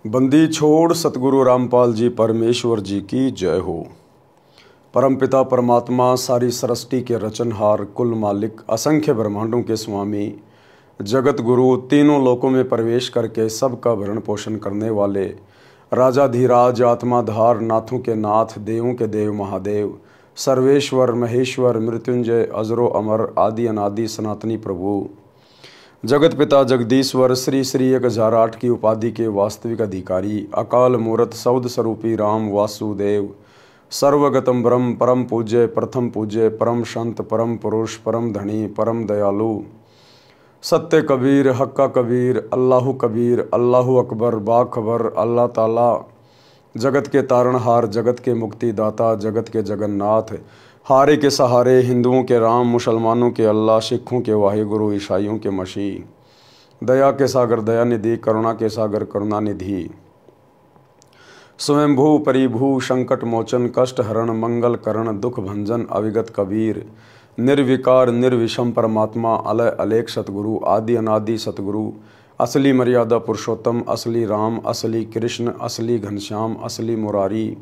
बंदी छोड़ सतगुरु रामपाल जी परमेश्वर जी की जय हो। परमपिता परमात्मा सारी सृष्टि के रचनहार, कुल मालिक, असंख्य ब्रह्मांडों के स्वामी, जगत गुरु, तीनों लोकों में प्रवेश करके सबका भरण पोषण करने वाले, राजाधिराज, आत्माधार, नाथों के नाथ, देवों के देव महादेव, सर्वेश्वर, महेश्वर, मृत्युंजय, अजरो अमर, आदि अनादि सनातनी प्रभु, जगत पिता जगदीश्वर, श्री श्री 1008 की उपाधि के वास्तविक अधिकारी, अकाल मूर्त सौद स्वरूपी राम वासुदेव, सर्वगतम ब्रह्म, परम पूज्य, प्रथम पूज्य, परम संत, परम पुरुष, परम धनी, परम दयालु, सत्य कबीर, हक्का कबीर, अल्लाहु कबीर, अल्लाहु अकबर, बाखबर, अल्लाह ताला, जगत के तारणहार, जगत के मुक्तिदाता, जगत के जगन्नाथ, हारे के सहारे, हिंदुओं के राम, मुसलमानों के अल्लाह, सिखों के वाहिगुरु, ईसाइयों के मसीह, दया के सागर दयानिधि, करुणा के सागर करुणानिधि, स्वयंभू परिभू, संकट मोचन, कष्ट हरण, मंगल करण, दुख भंजन, अविगत कबीर, निर्विकार निर्विषम परमात्मा, अलय अलेख सतगुरु, आदि अनादि सतगुरु, असली मर्यादा पुरुषोत्तम, असली राम, असली कृष्ण, असली घनश्याम, असली मुरारी,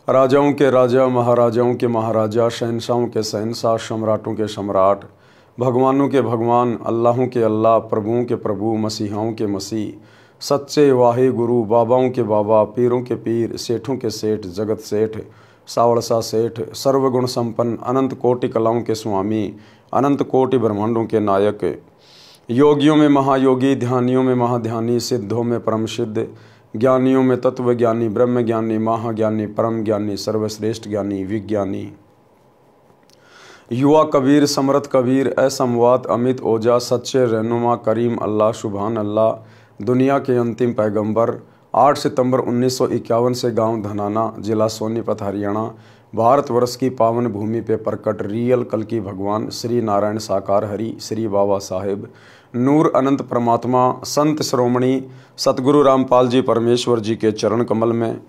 राजाओं के राजा, महाराजाओं के महाराजा, शहनशाहों के शहनशाह, सम्राटों के सम्राट, भगवानों के भगवान, अल्लाहों के अल्लाह, प्रभुओं के प्रभु, मसीहाओं के मसीह, सच्चे वाहे गुरु, बाबाओं के बाबा, पीरों के पीर, सेठों के सेठ, जगत सेठ, सावड़सा सेठ, सर्वगुण संपन्न, अनंत कोटि कलाओं के स्वामी, अनंत कोटि ब्रह्मांडों के नायक, योगियों में महायोगी, ध्यानियों में महाध्यानी, सिद्धों में परम सिद्ध, ज्ञानियों में तत्व ज्ञानी, ब्रह्म ज्ञानी, महाज्ञानी, परम ज्ञानी, सर्वश्रेष्ठ ज्ञानी, विज्ञानी, युवा कबीर, समरथ कबीर, असमवात, अमित ओजा, सच्चे रहनुमा, करीम अल्लाह, सुभान अल्लाह, दुनिया के अंतिम पैगंबर, 8 सितंबर 1951 से गांव धनाना, जिला सोनीपत, हरियाणा, भारतवर्ष की पावन भूमि पे प्रकट रियल कल की भगवान श्री नारायण साकार हरि, श्री बाबा साहेब, नूर अनंत परमात्मा, संत श्रोमणी सतगुरु रामपाल जी परमेश्वर जी के चरण कमल में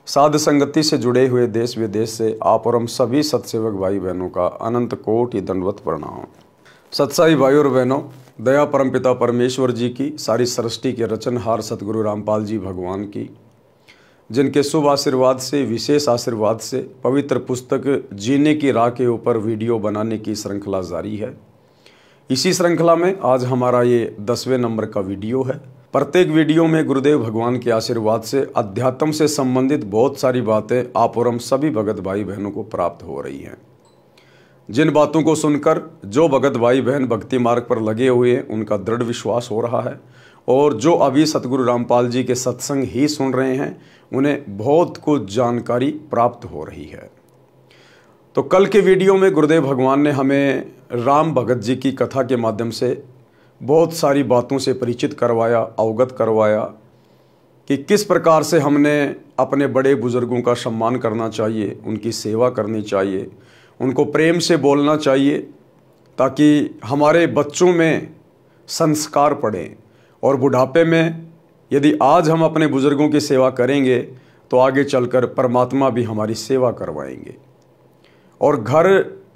साध संगति से जुड़े हुए देश विदेश से आप और हम सभी सत्सेवक भाई बहनों का अनंत कोटि दंडवत प्रणाम। सत्साई भाई और बहनों, दया परमपिता परमेश्वर जी की, सारी सृष्टि के रचनहार सतगुरु रामपाल जी भगवान की, जिनके शुभ आशीर्वाद से, विशेष आशीर्वाद से पवित्र पुस्तक जीने की राह के ऊपर वीडियो बनाने की श्रृंखला जारी है। इसी श्रृंखला में आज हमारा ये 10वें नंबर का वीडियो है। प्रत्येक वीडियो में गुरुदेव भगवान के आशीर्वाद से अध्यात्म से संबंधित बहुत सारी बातें आप और हम सभी भगत भाई बहनों को प्राप्त हो रही हैं। जिन बातों को सुनकर जो भगत भाई बहन भक्ति मार्ग पर लगे हुए हैं उनका दृढ़ विश्वास हो रहा है, और जो अभी सतगुरु रामपाल जी के सत्संग ही सुन रहे हैं उन्हें बहुत कुछ जानकारी प्राप्त हो रही है। तो कल के वीडियो में गुरुदेव भगवान ने हमें राम भगत जी की कथा के माध्यम से बहुत सारी बातों से परिचित करवाया, अवगत करवाया कि किस प्रकार से हमने अपने बड़े बुजुर्गों का सम्मान करना चाहिए, उनकी सेवा करनी चाहिए, उनको प्रेम से बोलना चाहिए, ताकि हमारे बच्चों में संस्कार पड़े और बुढ़ापे में यदि आज हम अपने बुजुर्गों की सेवा करेंगे तो आगे चलकर परमात्मा भी हमारी सेवा करवाएंगे। और घर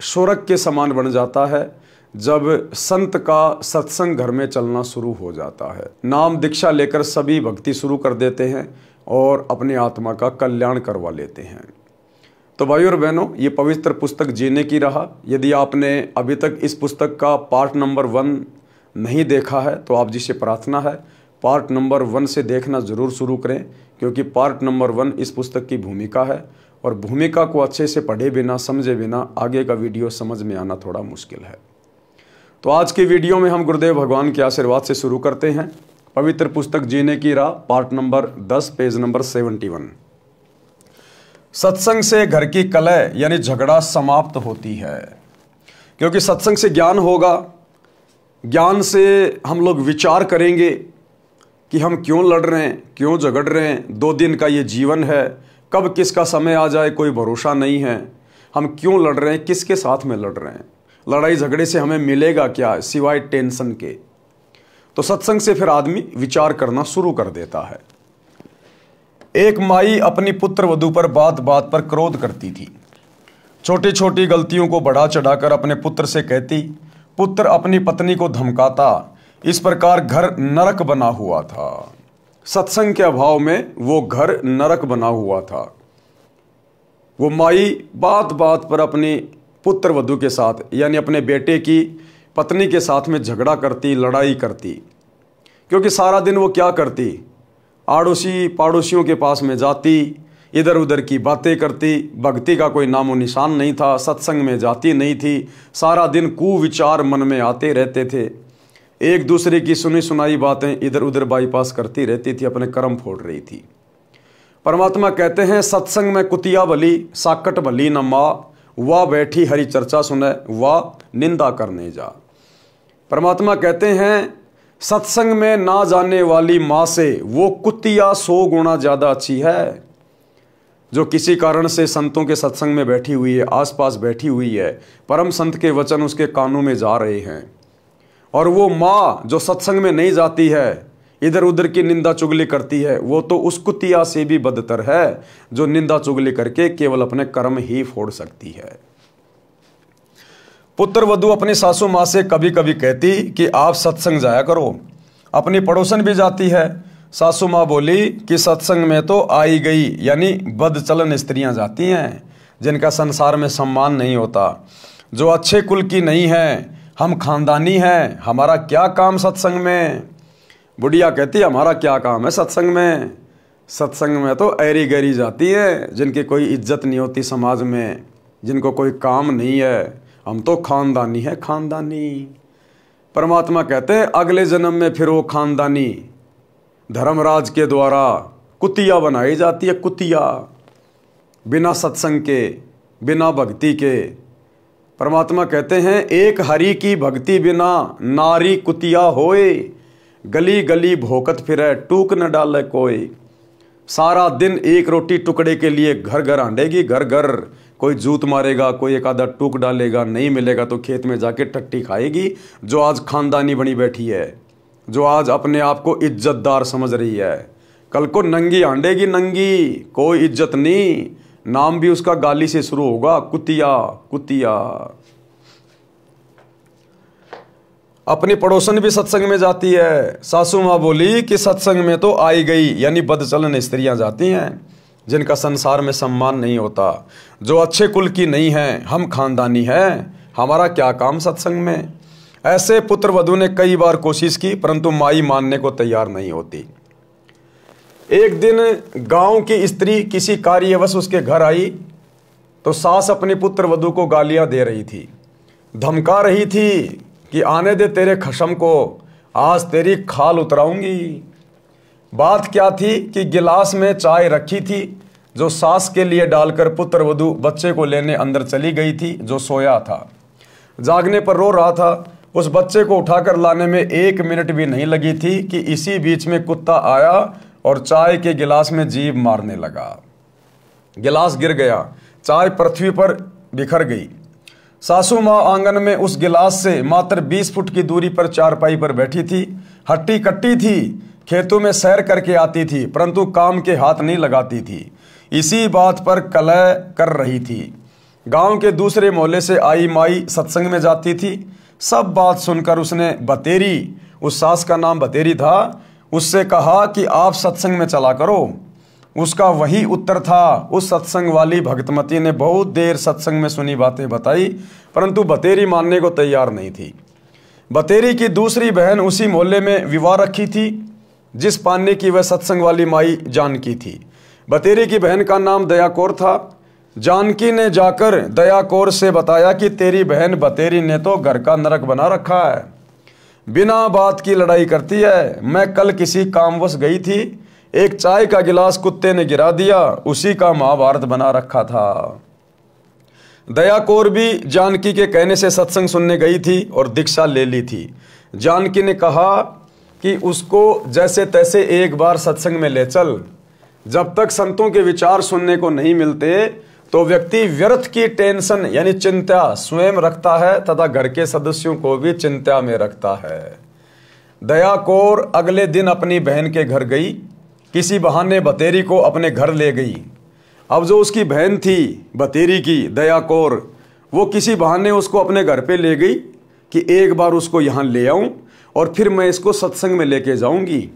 स्वर्ग के समान बन जाता है जब संत का सत्संग घर में चलना शुरू हो जाता है। नाम दीक्षा लेकर सभी भक्ति शुरू कर देते हैं और अपनी आत्मा का कल्याण करवा लेते हैं। तो भाई और बहनों, ये पवित्र पुस्तक जीने की राह, यदि आपने अभी तक इस पुस्तक का पार्ट नंबर 1 नहीं देखा है तो आप जिसे प्रार्थना है पार्ट नंबर 1 से देखना ज़रूर शुरू करें, क्योंकि पार्ट नंबर 1 इस पुस्तक की भूमिका है और भूमिका को अच्छे से पढ़े बिना, समझे बिना आगे का वीडियो समझ में आना थोड़ा मुश्किल है। तो आज के वीडियो में हम गुरुदेव भगवान के आशीर्वाद से शुरू करते हैं। पवित्र पुस्तक जीने की राह, पार्ट नंबर 10, पेज नंबर 71। सत्संग से घर की कलह यानी झगड़ा समाप्त होती है, क्योंकि सत्संग से ज्ञान होगा। ज्ञान से हम लोग विचार करेंगे कि हम क्यों लड़ रहे हैं, क्यों झगड़ रहे हैं। 2 दिन का ये जीवन है, कब किसका समय आ जाए कोई भरोसा नहीं है। हम क्यों लड़ रहे हैं, किसके साथ में लड़ रहे हैं, लड़ाई झगड़े से हमें मिलेगा क्या सिवाय टेंशन के। तो सत्संग से फिर आदमी विचार करना शुरू कर देता है। एक माई अपनी पुत्र वधू पर बात बात पर क्रोध करती थी। छोटी छोटी गलतियों को बढ़ा चढ़ाकर अपने पुत्र से कहती, पुत्र अपनी पत्नी को धमकाता। इस प्रकार घर नरक बना हुआ था। सत्संग के अभाव में वो घर नरक बना हुआ था। वो माई बात बात पर अपनी पुत्र वधू के साथ यानी अपने बेटे की पत्नी के साथ में झगड़ा करती, लड़ाई करती। क्योंकि सारा दिन वो क्या करती, आड़ोसी पड़ोसियों के पास में जाती, इधर उधर की बातें करती, भक्ति का कोई नामो निशान नहीं था, सत्संग में जाती नहीं थी, सारा दिन कुविचार मन में आते रहते थे, एक दूसरे की सुनी सुनाई बातें इधर उधर बाईपास करती रहती थी, अपने कर्म फोड़ रही थी। परमात्मा कहते हैं सत्संग में कुतिया भली साकट भली न माँ, वह बैठी हरि चर्चा सुने वह निंदा करने जा। परमात्मा कहते हैं सत्संग में ना जाने वाली माँ से वो कुतिया 100 गुना ज़्यादा अच्छी है। जो किसी कारण से संतों के सत्संग में बैठी हुई है, आसपास बैठी हुई है, परम संत के वचन उसके कानों में जा रहे हैं, और वो माँ जो सत्संग में नहीं जाती है, इधर उधर की निंदा चुगली करती है, वो तो उस कुतिया से भी बदतर है जो निंदा चुगली करके केवल अपने कर्म ही फोड़ सकती है। पुत्र वधू अपनी सासू माँ से कभी कभी कहती कि आप सत्संग जाया करो। अपनी पड़ोसन भी जाती है। सासू माँ बोली कि सत्संग में तो आई गई यानी बदचलन स्त्रियां जाती हैं जिनका संसार में सम्मान नहीं होता, जो अच्छे कुल की नहीं है, हम खानदानी हैं, हमारा क्या काम सत्संग में। बुढ़िया कहती हमारा क्या काम है सत्संग में। सत्संग में तो ऐरी गैरी जाती है जिनकी कोई इज्जत नहीं होती समाज में, जिनको कोई काम नहीं है, हम तो खानदानी है खानदानी। परमात्मा कहते हैं अगले जन्म में फिर वो खानदानी धर्मराज के द्वारा कुतिया बनाई जाती है, कुतिया, बिना सत्संग के, बिना भक्ति के। परमात्मा कहते हैं एक हरि की भक्ति बिना नारी कुतिया होए, गली गली भोकत फिरे टूक न डाले कोई। सारा दिन एक रोटी टुकड़े के लिए घर घर आंडेगी, घर घर, कोई जूत मारेगा, कोई एक आधा टूक डालेगा, नहीं मिलेगा तो खेत में जाके टट्टी खाएगी। जो आज खानदानी बनी बैठी है, जो आज अपने आप को इज्जतदार समझ रही है, कल को नंगी आंडेगी, नंगी, कोई इज्जत नहीं, नाम भी उसका गाली से शुरू होगा, कुतिया कुतिया। अपनी पड़ोसन भी सत्संग में जाती है। सासू माँ बोली कि सत्संग में तो आई गई यानी बदचलन स्त्रियां जाती हैं जिनका संसार में सम्मान नहीं होता, जो अच्छे कुल की नहीं है, हम खानदानी हैं, हमारा क्या काम सत्संग में। ऐसे पुत्र वधू ने कई बार कोशिश की परंतु माई मानने को तैयार नहीं होती। एक दिन गांव की स्त्री किसी कार्यवश उसके घर आई तो सास अपनी पुत्र वधू को गालियां दे रही थी, धमका रही थी कि आने दे तेरे खशम को, आज तेरी खाल उतराऊंगी। बात क्या थी कि गिलास में चाय रखी थी जो सास के लिए डालकर पुत्र वधू बच्चे को लेने अंदर चली गई थी, जो सोया था, जागने पर रो रहा था। उस बच्चे को उठाकर लाने में 1 मिनट भी नहीं लगी थी कि इसी बीच में कुत्ता आया और चाय के गिलास में जीभ मारने लगा। गिलास गिर गया, चाय पृथ्वी पर बिखर गई। सासू माँ आंगन में उस गिलास से मात्र 20 फुट की दूरी पर चारपाई पर बैठी थी, हट्टी कट्टी थी, खेतों में सैर करके आती थी परंतु काम के हाथ नहीं लगाती थी, इसी बात पर कलह कर रही थी। गांव के दूसरे मोहल्ले से आई माई सत्संग में जाती थी। सब बात सुनकर उसने बतेरी, उस सास का नाम बतेरी था, उससे कहा कि आप सत्संग में चला करो। उसका वही उत्तर था। उस सत्संग वाली भक्तमती ने बहुत देर सत्संग में सुनी बातें बताई परंतु बतेरी मानने को तैयार नहीं थी। बतेरी की दूसरी बहन उसी मोहल्ले में विवाह रखी थी जिस पाने की वह सत्संग वाली माई जानकी थी। बतेरी की बहन का नाम दया कौर था। जानकी ने जाकर दया कौर से बताया कि तेरी बहन बतेरी ने तो घर का नरक बना रखा है, बिना बात की लड़ाई करती है। मैं कल किसी कामवश गई थी, एक चाय का गिलास कुत्ते ने गिरा दिया, उसी का महाभारत बना रखा था। दया कौर भी जानकी के कहने से सत्संग सुनने गई थी और दीक्षा ले ली थी। जानकी ने कहा कि उसको जैसे तैसे एक बार सत्संग में ले चल। जब तक संतों के विचार सुनने को नहीं मिलते तो व्यक्ति व्यर्थ की टेंशन यानी चिंता स्वयं रखता है तथा घर के सदस्यों को भी चिंता में रखता है। दया कौर अगले दिन अपनी बहन के घर गई, किसी बहाने बतेरी को अपने घर ले गई। अब जो उसकी बहन थी बतेरी की दया कौर, वो किसी बहाने उसको अपने घर पे ले गई कि एक बार उसको यहाँ ले आऊं और फिर मैं इसको सत्संग में लेके जाऊंगी।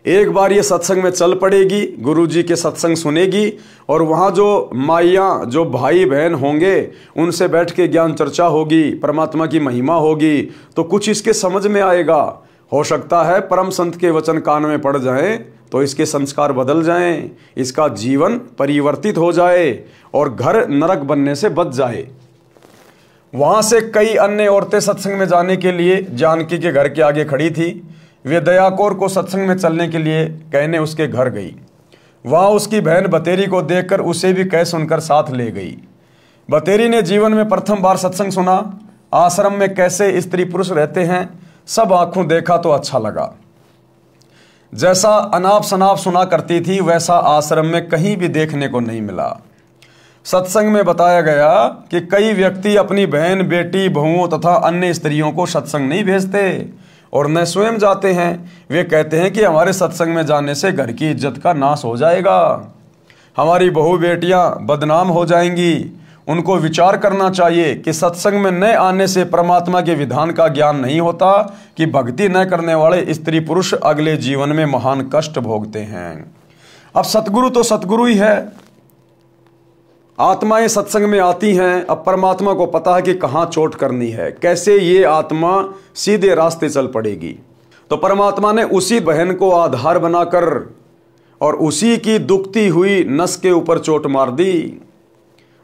एक बार ये सत्संग में चल पड़ेगी, गुरुजी के सत्संग सुनेगी और वहाँ जो माइयाँ, जो भाई बहन होंगे, उनसे बैठ के ज्ञान चर्चा होगी, परमात्मा की महिमा होगी, तो कुछ इसके समझ में आएगा। हो सकता है परम संत के वचन कान में पड़ जाएं तो इसके संस्कार बदल जाएं, इसका जीवन परिवर्तित हो जाए और घर नरक बनने से बच जाए। वहाँ से कई अन्य औरतें सत्संग में जाने के लिए जानकी के घर के आगे खड़ी थी। वे दया कौर को सत्संग में चलने के लिए कहने उसके घर गई। वहाँ उसकी बहन बतेरी को देखकर उसे भी कह सुनकर साथ ले गई। बतेरी ने जीवन में प्रथम बार सत्संग सुना। आश्रम में कैसे स्त्री पुरुष रहते हैं सब आंखों देखा तो अच्छा लगा। जैसा अनाप शनाप सुना करती थी वैसा आश्रम में कहीं भी देखने को नहीं मिला। सत्संग में बताया गया कि कई व्यक्ति अपनी बहन, बेटी, बहुओं तथा अन्य स्त्रियों को सत्संग नहीं भेजते और न स्वयं जाते हैं। वे कहते हैं कि हमारे सत्संग में जाने से घर की इज्जत का नाश हो जाएगा, हमारी बहू बेटियां बदनाम हो जाएंगी। उनको विचार करना चाहिए कि सत्संग में न आने से परमात्मा के विधान का ज्ञान नहीं होता कि भक्ति न करने वाले स्त्री पुरुष अगले जीवन में महान कष्ट भोगते हैं। अब सतगुरु तो सतगुरु ही है। आत्माएं सत्संग में आती हैं। अब परमात्मा को पता है कि कहाँ चोट करनी है, कैसे ये आत्मा सीधे रास्ते चल पड़ेगी। तो परमात्मा ने उसी बहन को आधार बनाकर और उसी की दुखती हुई नस के ऊपर चोट मार दी।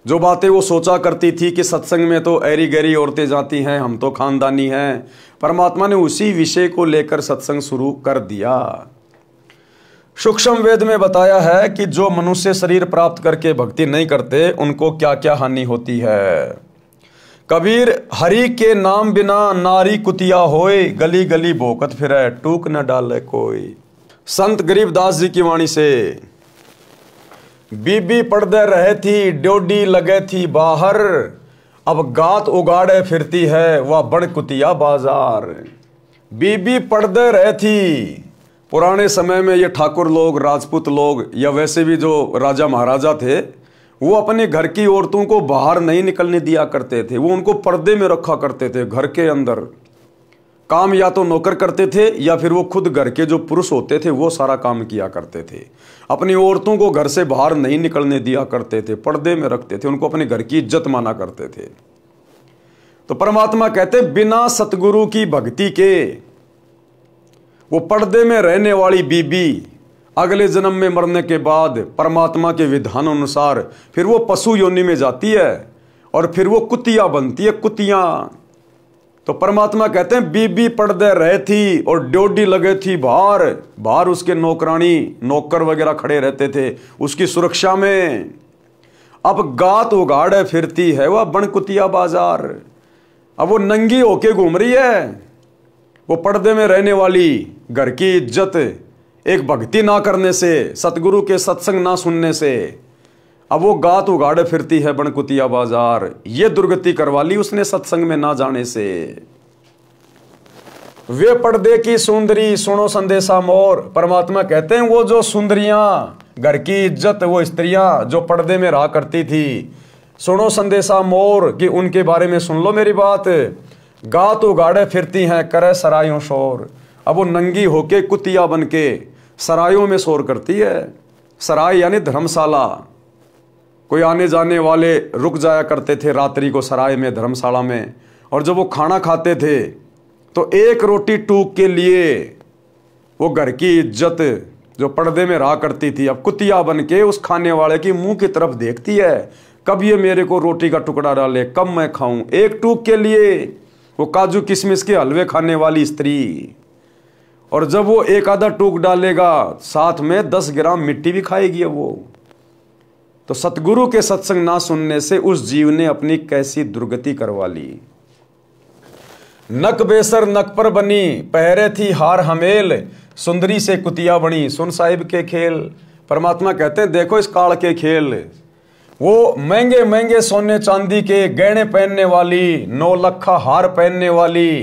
जो बातें वो सोचा करती थी कि सत्संग में तो ऐरी गैरी औरतें जाती हैं, हम तो खानदानी हैं, परमात्मा ने उसी विषय को लेकर सत्संग शुरू कर दिया। सूक्ष्म वेद में बताया है कि जो मनुष्य शरीर प्राप्त करके भक्ति नहीं करते उनको क्या क्या हानि होती है। कबीर हरि के नाम बिना नारी कुतिया होए, गली गली भोकत फिरे टूक न डाले कोई। संत गरीबदास जी की वाणी से, बीबी पर्दे रहे थी ड्योडी लगे थी बाहर, अब गात उगाड़े फिरती है वह बड़ कुतिया बाजार। बीबी पर्दे रहे थी। पुराने समय में ये ठाकुर लोग, राजपूत लोग या वैसे भी जो राजा महाराजा थे, वो अपने घर की औरतों को बाहर नहीं निकलने दिया करते थे। वो उनको पर्दे में रखा करते थे। घर के अंदर काम या तो नौकर करते थे या फिर वो खुद घर के जो पुरुष होते थे वो सारा काम किया करते थे। अपनी औरतों को घर से बाहर नहीं निकलने दिया करते थे, पर्दे में रखते थे, उनको अपने घर की इज्जत माना करते थे। तो परमात्मा कहते बिना सतगुरु की भक्ति के वो पर्दे में रहने वाली बीबी अगले जन्म में मरने के बाद परमात्मा के विधान अनुसार फिर वो पशु योनि में जाती है और फिर वो कुतिया बनती है, कुतिया। तो परमात्मा कहते हैं बीबी पर्दे रहे थी और ड्योडी लगे थी बाहर। बाहर उसके नौकरानी, नौकर वगैरह खड़े रहते थे उसकी सुरक्षा में। अब गात उगाड़े फिरती है वह बन कुतिया बाजार। अब वो नंगी होके घूम रही है। वो पर्दे में रहने वाली घर की इज्जत एक भक्ति ना करने से, सतगुरु के सत्संग ना सुनने से, अब वो गात उगाड़े फिरती है बन कुतिया बाजार। ये दुर्गति करवा ली उसने सत्संग में ना जाने से। वे पर्दे की सुंदरी सुनो संदेशा मोर। परमात्मा कहते हैं वो जो सुंदरियां, घर की इज्जत, वो स्त्रियां जो पर्दे में रहा करती थी, सुनो संदेशा मोर कि उनके बारे में सुन लो मेरी बात। गात उगाड़े फिरती हैं करे सरायों शोर। अब वो नंगी होके कुतिया बन के सरायों में शोर करती है। सराय यानी धर्मशाला। कोई आने जाने वाले रुक जाया करते थे रात्रि को सराय में, धर्मशाला में, और जब वो खाना खाते थे तो एक रोटी टूक के लिए वो घर की इज्जत जो पर्दे में रहा करती थी अब कुतिया बन के उस खाने वाले की मुंह की तरफ देखती है, कब ये मेरे को रोटी का टुकड़ा डाले, कब मैं खाऊं। एक टूक के लिए वो काजू किशमिश के हलवे खाने वाली स्त्री, और जब वो एक आधा टूक डालेगा साथ में 10 ग्राम मिट्टी भी खाएगी वो। तो सतगुरु के सत्संग ना सुनने से उस जीव ने अपनी कैसी दुर्गति करवा ली। नक बेसर नक पर बनी, पहरे थी हार हमेल, सुंदरी से कुतिया बनी, सुन साहिब के खेल। परमात्मा कहते हैं देखो इस काल के खेल। वो महंगे महंगे सोने चांदी के गहने पहनने वाली, 9 लखा हार पहनने वाली,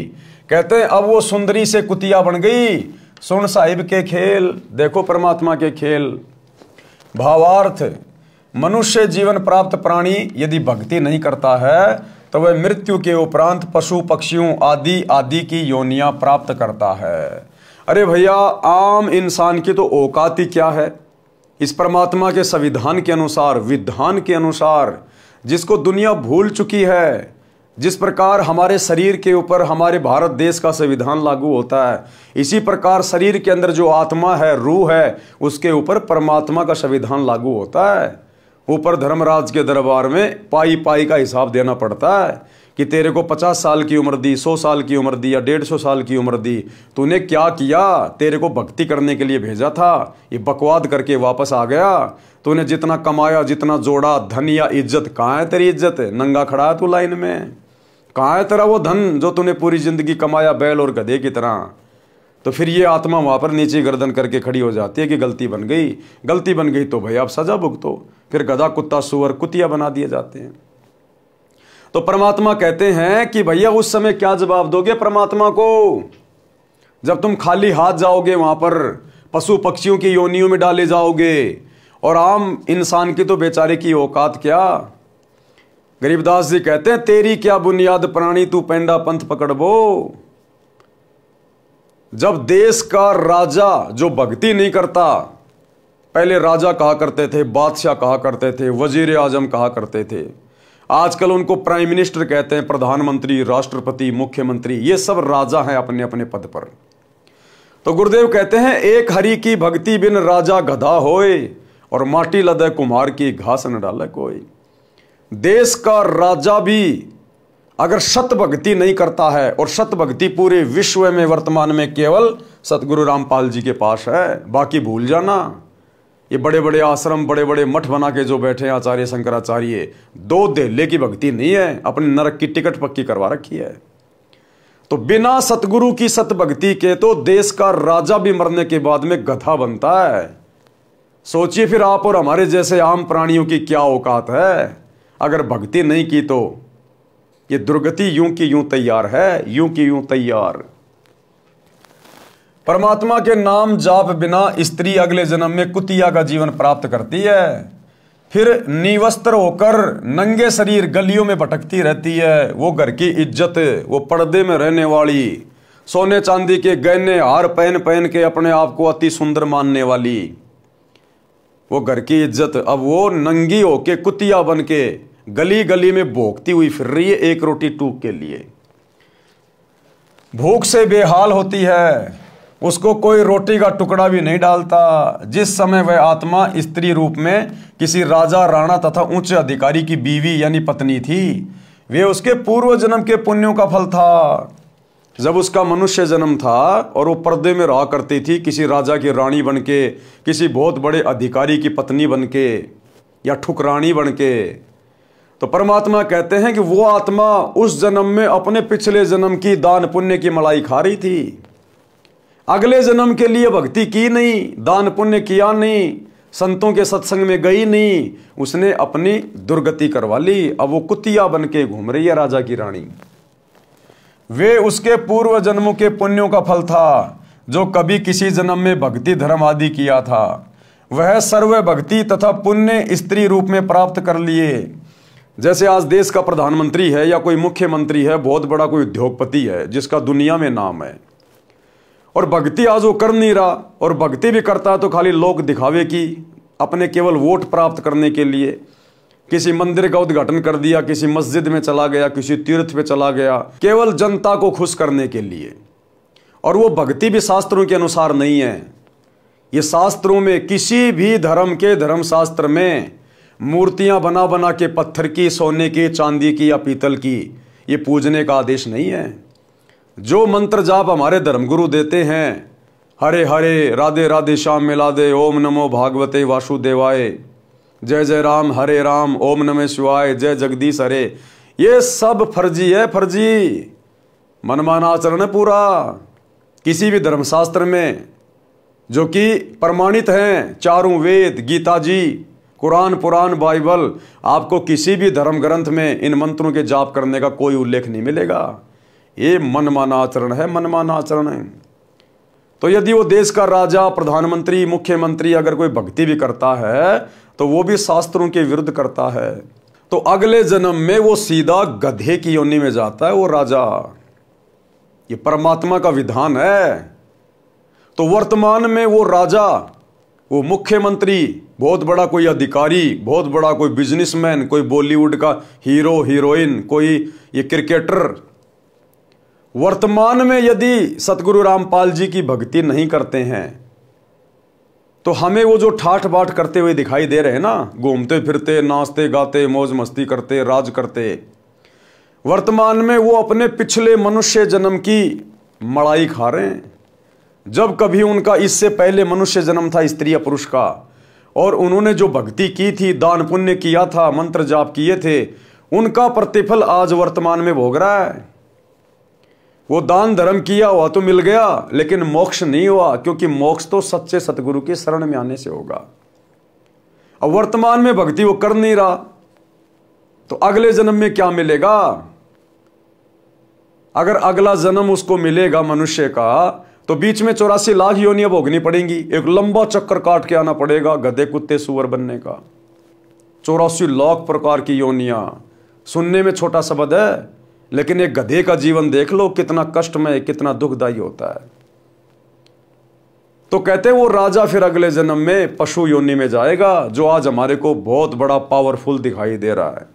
कहते हैं अब वो सुंदरी से कुतिया बन गई। सुन साहिब के खेल, देखो परमात्मा के खेल। भावार्थ, मनुष्य जीवन प्राप्त प्राणी यदि भक्ति नहीं करता है तो वह मृत्यु के उपरांत पशु पक्षियों आदि आदि की योनियां प्राप्त करता है। अरे भैया, आम इंसान की तो औकात ही क्या है। इस परमात्मा के संविधान के अनुसार, विधान के अनुसार, जिसको दुनिया भूल चुकी है, जिस प्रकार हमारे शरीर के ऊपर हमारे भारत देश का संविधान लागू होता है, इसी प्रकार शरीर के अंदर जो आत्मा है, रूह है, उसके ऊपर परमात्मा का संविधान लागू होता है। ऊपर धर्मराज के दरबार में पाई पाई का हिसाब देना पड़ता है कि तेरे को 50 साल की उम्र दी, 100 साल की उम्र दी या 150 साल की उम्र दी, तूने क्या किया? तेरे को भक्ति करने के लिए भेजा था, ये बकवाद करके वापस आ गया। तूने जितना कमाया, जितना जोड़ा, धन या इज्जत, कहाँ है तेरी इज्जत? नंगा खड़ा है तू लाइन में। कहाँ है तेरा वो धन जो तूने पूरी जिंदगी कमाया बैल और गधे की तरह? तो फिर ये आत्मा वहां पर नीचे गर्दन करके खड़ी हो जाती है कि गलती बन गई। गलती बन गई तो भैया आप सजा भुगतो। फिर गधा, कुत्ता, सुअर, कुतिया बना दिए जाते हैं। तो परमात्मा कहते हैं कि भैया उस समय क्या जवाब दोगे परमात्मा को, जब तुम खाली हाथ जाओगे, वहां पर पशु पक्षियों की योनियों में डाले जाओगे, और आम इंसान की तो बेचारे की औकात क्या। गरीबदास जी कहते हैं, तेरी क्या बुनियाद प्राणी, तू पेंडा पंथ पकड़बो। जब देश का राजा जो भक्ति नहीं करता, पहले राजा कहा करते थे, बादशाह कहा करते थे, वजीर आजम कहा करते थे, आजकल उनको प्राइम मिनिस्टर कहते हैं, प्रधानमंत्री, राष्ट्रपति, मुख्यमंत्री, ये सब राजा हैं अपने अपने पद पर। तो गुरुदेव कहते हैं, एक हरि की भक्ति बिन राजा गधा होए, और माटी लदे कुम्हार की घास न डाले कोई। देश का राजा भी अगर सत भक्ति नहीं करता है, और सत भक्ति पूरे विश्व में वर्तमान में केवल सतगुरु रामपाल जी के पास है, बाकी भूल जाना। ये बड़े बड़े आश्रम, बड़े बड़े मठ बना के जो बैठे हैं आचार्य शंकराचार्य, दो देले की भक्ति नहीं है, अपने नरक की टिकट पक्की करवा रखी है। तो बिना सतगुरु की सत भक्ति के तो देश का राजा भी मरने के बाद में गधा बनता है। सोचिए फिर आप और हमारे जैसे आम प्राणियों की क्या औकात है। अगर भक्ति नहीं की तो ये दुर्गति यूं की यूं तैयार है, यूं की यूं तैयार। परमात्मा के नाम जाप बिना स्त्री अगले जन्म में कुतिया का जीवन प्राप्त करती है, फिर निवस्त्र होकर नंगे शरीर गलियों में भटकती रहती है। वो घर की इज्जत, वो पर्दे में रहने वाली, सोने चांदी के गहने हार पहन पहन के अपने आप को अति सुंदर मानने वाली, वो घर की इज्जत अब वो नंगी होके कुतिया बन के गली गली में भोंकती हुई फिर रही है एक रोटी टूक के लिए। भूख से बेहाल होती है, उसको कोई रोटी का टुकड़ा भी नहीं डालता। जिस समय वह आत्मा स्त्री रूप में किसी राजा, राणा तथा उच्च अधिकारी की बीवी यानी पत्नी थी, वे उसके पूर्व जन्म के पुण्यों का फल था। जब उसका मनुष्य जन्म था और वो पर्दे में रहा करती थी, किसी राजा की रानी बनके, किसी बहुत बड़े अधिकारी की पत्नी बनके, या ठुकरानी बनके, तो परमात्मा कहते हैं कि वो आत्मा उस जन्म में अपने पिछले जन्म की दान पुण्य की मलाई खा रही थी। अगले जन्म के लिए भक्ति की नहीं, दान पुण्य किया नहीं, संतों के सत्संग में गई नहीं, उसने अपनी दुर्गति करवा ली। अब वो कुतिया बन के घूम रही है राजा की रानी। वे उसके पूर्व जन्मों के पुण्यों का फल था, जो कभी किसी जन्म में भक्ति धर्म आदि किया था, वह सर्व भक्ति तथा पुण्य स्त्री रूप में प्राप्त कर लिए। जैसे आज देश का प्रधानमंत्री है या कोई मुख्यमंत्री है, बहुत बड़ा कोई उद्योगपति है जिसका दुनिया में नाम है, और भक्ति आज वो कर नहीं रहा, और भक्ति भी करता है तो खाली लोग दिखावे की, अपने केवल वोट प्राप्त करने के लिए किसी मंदिर का उद्घाटन कर दिया, किसी मस्जिद में चला गया, किसी तीर्थ पे चला गया, केवल जनता को खुश करने के लिए। और वो भक्ति भी शास्त्रों के अनुसार नहीं है। ये शास्त्रों में, किसी भी धर्म के धर्मशास्त्र में मूर्तियां बना बना के पत्थर की, सोने की, चांदी की या पीतल की, ये पूजने का आदेश नहीं है। जो मंत्र जाप हमारे धर्मगुरु देते हैं, हरे हरे, राधे राधे, श्याम मिलादे, ओम नमो भागवते वासुदेवाय, जय जय राम, हरे राम, ओम नमः शिवाय, जय जगदीश हरे, ये सब फर्जी है, फर्जी मनमाना आचरण है पूरा। किसी भी धर्मशास्त्र में जो कि प्रमाणित हैं, चारों वेद, गीता जी, कुरान, पुराण, बाइबल, आपको किसी भी धर्म ग्रंथ में इन मंत्रों के जाप करने का कोई उल्लेख नहीं मिलेगा। ये मनमाना आचरण है, मनमाना आचरण है। तो यदि वो देश का राजा, प्रधानमंत्री, मुख्यमंत्री अगर कोई भक्ति भी करता है तो वो भी शास्त्रों के विरुद्ध करता है, तो अगले जन्म में वो सीधा गधे की योनि में जाता है वो राजा। ये परमात्मा का विधान है। तो वर्तमान में वो राजा, वो मुख्यमंत्री, बहुत बड़ा कोई अधिकारी, बहुत बड़ा कोई बिजनेसमैन, कोई बॉलीवुड का हीरो हीरोइन, कोई ये क्रिकेटर, वर्तमान में यदि सतगुरु रामपाल जी की भक्ति नहीं करते हैं तो हमें वो जो ठाठ बाट करते हुए दिखाई दे रहे हैं ना, घूमते फिरते, नाचते गाते, मौज मस्ती करते, राज करते, वर्तमान में वो अपने पिछले मनुष्य जन्म की मड़ाई खा रहे हैं। जब कभी उनका इससे पहले मनुष्य जन्म था स्त्री या पुरुष का, और उन्होंने जो भक्ति की थी, दान पुण्य किया था, मंत्र जाप किए थे, उनका प्रतिफल आज वर्तमान में भोग रहा है। वो दान धर्म किया हुआ तो मिल गया, लेकिन मोक्ष नहीं हुआ, क्योंकि मोक्ष तो सच्चे सतगुरु के शरण में आने से होगा। अब वर्तमान में भक्ति वो कर नहीं रहा तो अगले जन्म में क्या मिलेगा? अगर अगला जन्म उसको मिलेगा मनुष्य का, तो बीच में 84 लाख योनियां भोगनी पड़ेंगी, एक लंबा चक्कर काट के आना पड़ेगा गधे कुत्ते सुअर बनने का। 84 लाख प्रकार की योनियां, सुनने में छोटा शब्द है, लेकिन एक गधे का जीवन देख लो कितना कष्टमय, कितना दुखदायी होता है। तो कहते वो राजा फिर अगले जन्म में पशु योनि में जाएगा, जो आज हमारे को बहुत बड़ा पावरफुल दिखाई दे रहा है।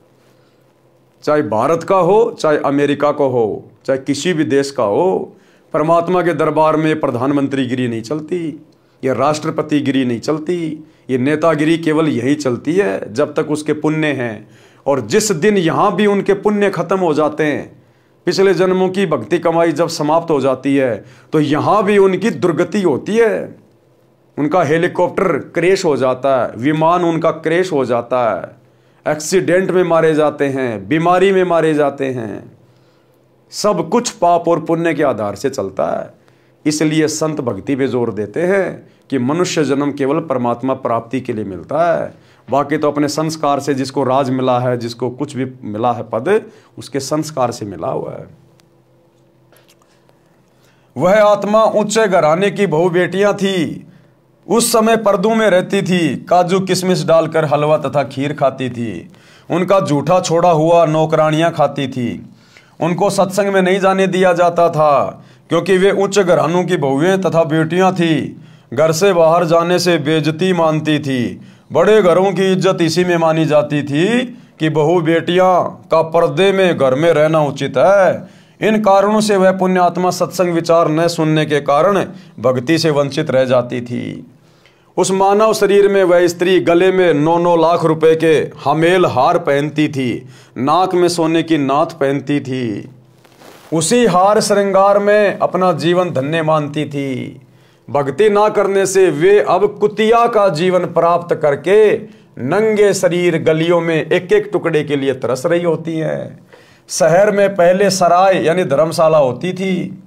चाहे भारत का हो, चाहे अमेरिका का हो, चाहे किसी भी देश का हो, परमात्मा के दरबार में प्रधानमंत्री गिरी नहीं चलती, ये राष्ट्रपति गिरी नहीं चलती, ये नेतागिरी केवल यही चलती है जब तक उसके पुण्य हैं। और जिस दिन यहां भी उनके पुण्य खत्म हो जाते हैं, पिछले जन्मों की भक्ति कमाई जब समाप्त हो जाती है, तो यहां भी उनकी दुर्गति होती है। उनका हेलीकॉप्टर क्रैश हो जाता है, विमान उनका क्रैश हो जाता है, एक्सीडेंट में मारे जाते हैं, बीमारी में मारे जाते हैं। सब कुछ पाप और पुण्य के आधार से चलता है। इसलिए संत भक्ति पे जोर देते हैं कि मनुष्य जन्म केवल परमात्मा प्राप्ति के लिए मिलता है, बाकी तो अपने संस्कार से, जिसको राज मिला है, जिसको कुछ भी मिला है पद, उसके संस्कार से मिला हुआ है। वह आत्मा ऊंचे घराने की बहु बेटियां थी, उस समय पर्दों में रहती थी, काजू किशमिश डालकर हलवा तथा खीर खाती थी। उनका जूठा छोड़ा हुआ नौकरानियां खाती थी। उनको सत्संग में नहीं जाने दिया जाता था, क्योंकि वे उच्च घरानों की बहुएं तथा बेटियां थी। घर से बाहर जाने से बेइज्जती मानती थी। बड़े घरों की इज्जत इसी में मानी जाती थी कि बहु बेटियां का पर्दे में घर में रहना उचित है। इन कारणों से वह पुण्यात्मा सत्संग विचार न सुनने के कारण भक्ति से वंचित रह जाती थी। उस मानव शरीर में वह स्त्री गले में 9-9 लाख रुपए के हमेल हार पहनती थी, नाक में सोने की नाथ पहनती थी। उसी हार श्रृंगार में अपना जीवन धन्य मानती थी। भक्ति ना करने से वे अब कुतिया का जीवन प्राप्त करके नंगे शरीर गलियों में एक एक टुकड़े के लिए तरस रही होती हैं। शहर में पहले सराय यानी धर्मशाला होती थी,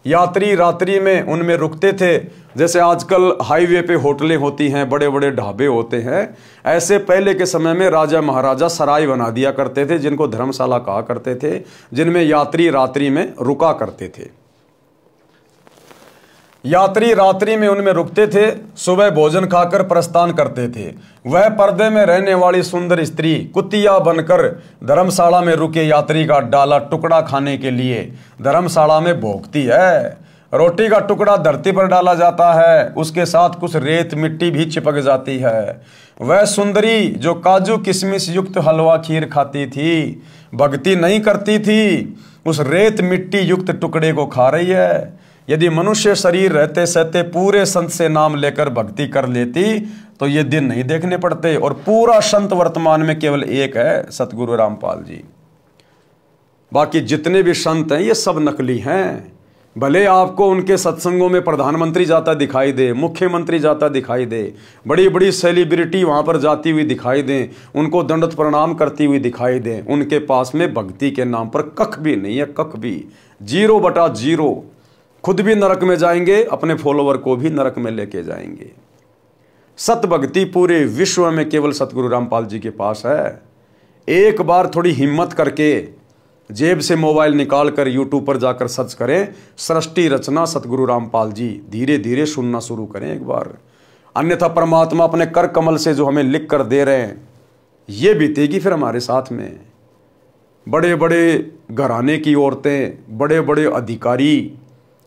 यात्री रात्रि में उनमें रुकते थे। जैसे आजकल हाईवे पे होटलें होती हैं, बड़े बड़े ढाबे होते हैं, ऐसे पहले के समय में राजा महाराजा सराय बना दिया करते थे, जिनको धर्मशाला कहा करते थे, जिनमें यात्री रात्रि में रुका करते थे। यात्री रात्रि में उनमें रुकते थे, सुबह भोजन खाकर प्रस्थान करते थे। वह पर्दे में रहने वाली सुंदर स्त्री कुतिया बनकर धर्मशाला में रुके यात्री का डाला टुकड़ा खाने के लिए धर्मशाला में भोगती है। रोटी का टुकड़ा धरती पर डाला जाता है, उसके साथ कुछ रेत मिट्टी भी चिपक जाती है। वह सुंदरी जो काजू किशमिश युक्त हलवा खीर खाती थी, भक्ति नहीं करती थी, उस रेत मिट्टी युक्त टुकड़े को खा रही है। यदि मनुष्य शरीर रहते सहते पूरे संत से नाम लेकर भक्ति कर लेती तो ये दिन नहीं देखने पड़ते। और पूरा संत वर्तमान में केवल एक है, सतगुरु रामपाल जी। बाकी जितने भी संत हैं ये सब नकली हैं। भले आपको उनके सत्संगों में प्रधानमंत्री जाता दिखाई दे, मुख्यमंत्री जाता दिखाई दे, बड़ी बड़ी सेलिब्रिटी वहां पर जाती हुई दिखाई दें, उनको दंडवत प्रणाम करती हुई दिखाई दें, उनके पास में भक्ति के नाम पर कख भी नहीं है, कख भी 0/0। खुद भी नरक में जाएंगे, अपने फॉलोवर को भी नरक में लेके जाएंगे। सत भक्ति पूरे विश्व में केवल सतगुरु रामपाल जी के पास है। एक बार थोड़ी हिम्मत करके जेब से मोबाइल निकाल कर यूट्यूब पर जाकर सर्च करें, सृष्टि रचना सतगुरु रामपाल जी, धीरे धीरे सुनना शुरू करें एक बार। अन्यथा परमात्मा अपने कर कमल से जो हमें लिख कर दे रहे हैं, ये बीतेगी फिर हमारे साथ में। बड़े बड़े घराने की औरतें, बड़े बड़े अधिकारी,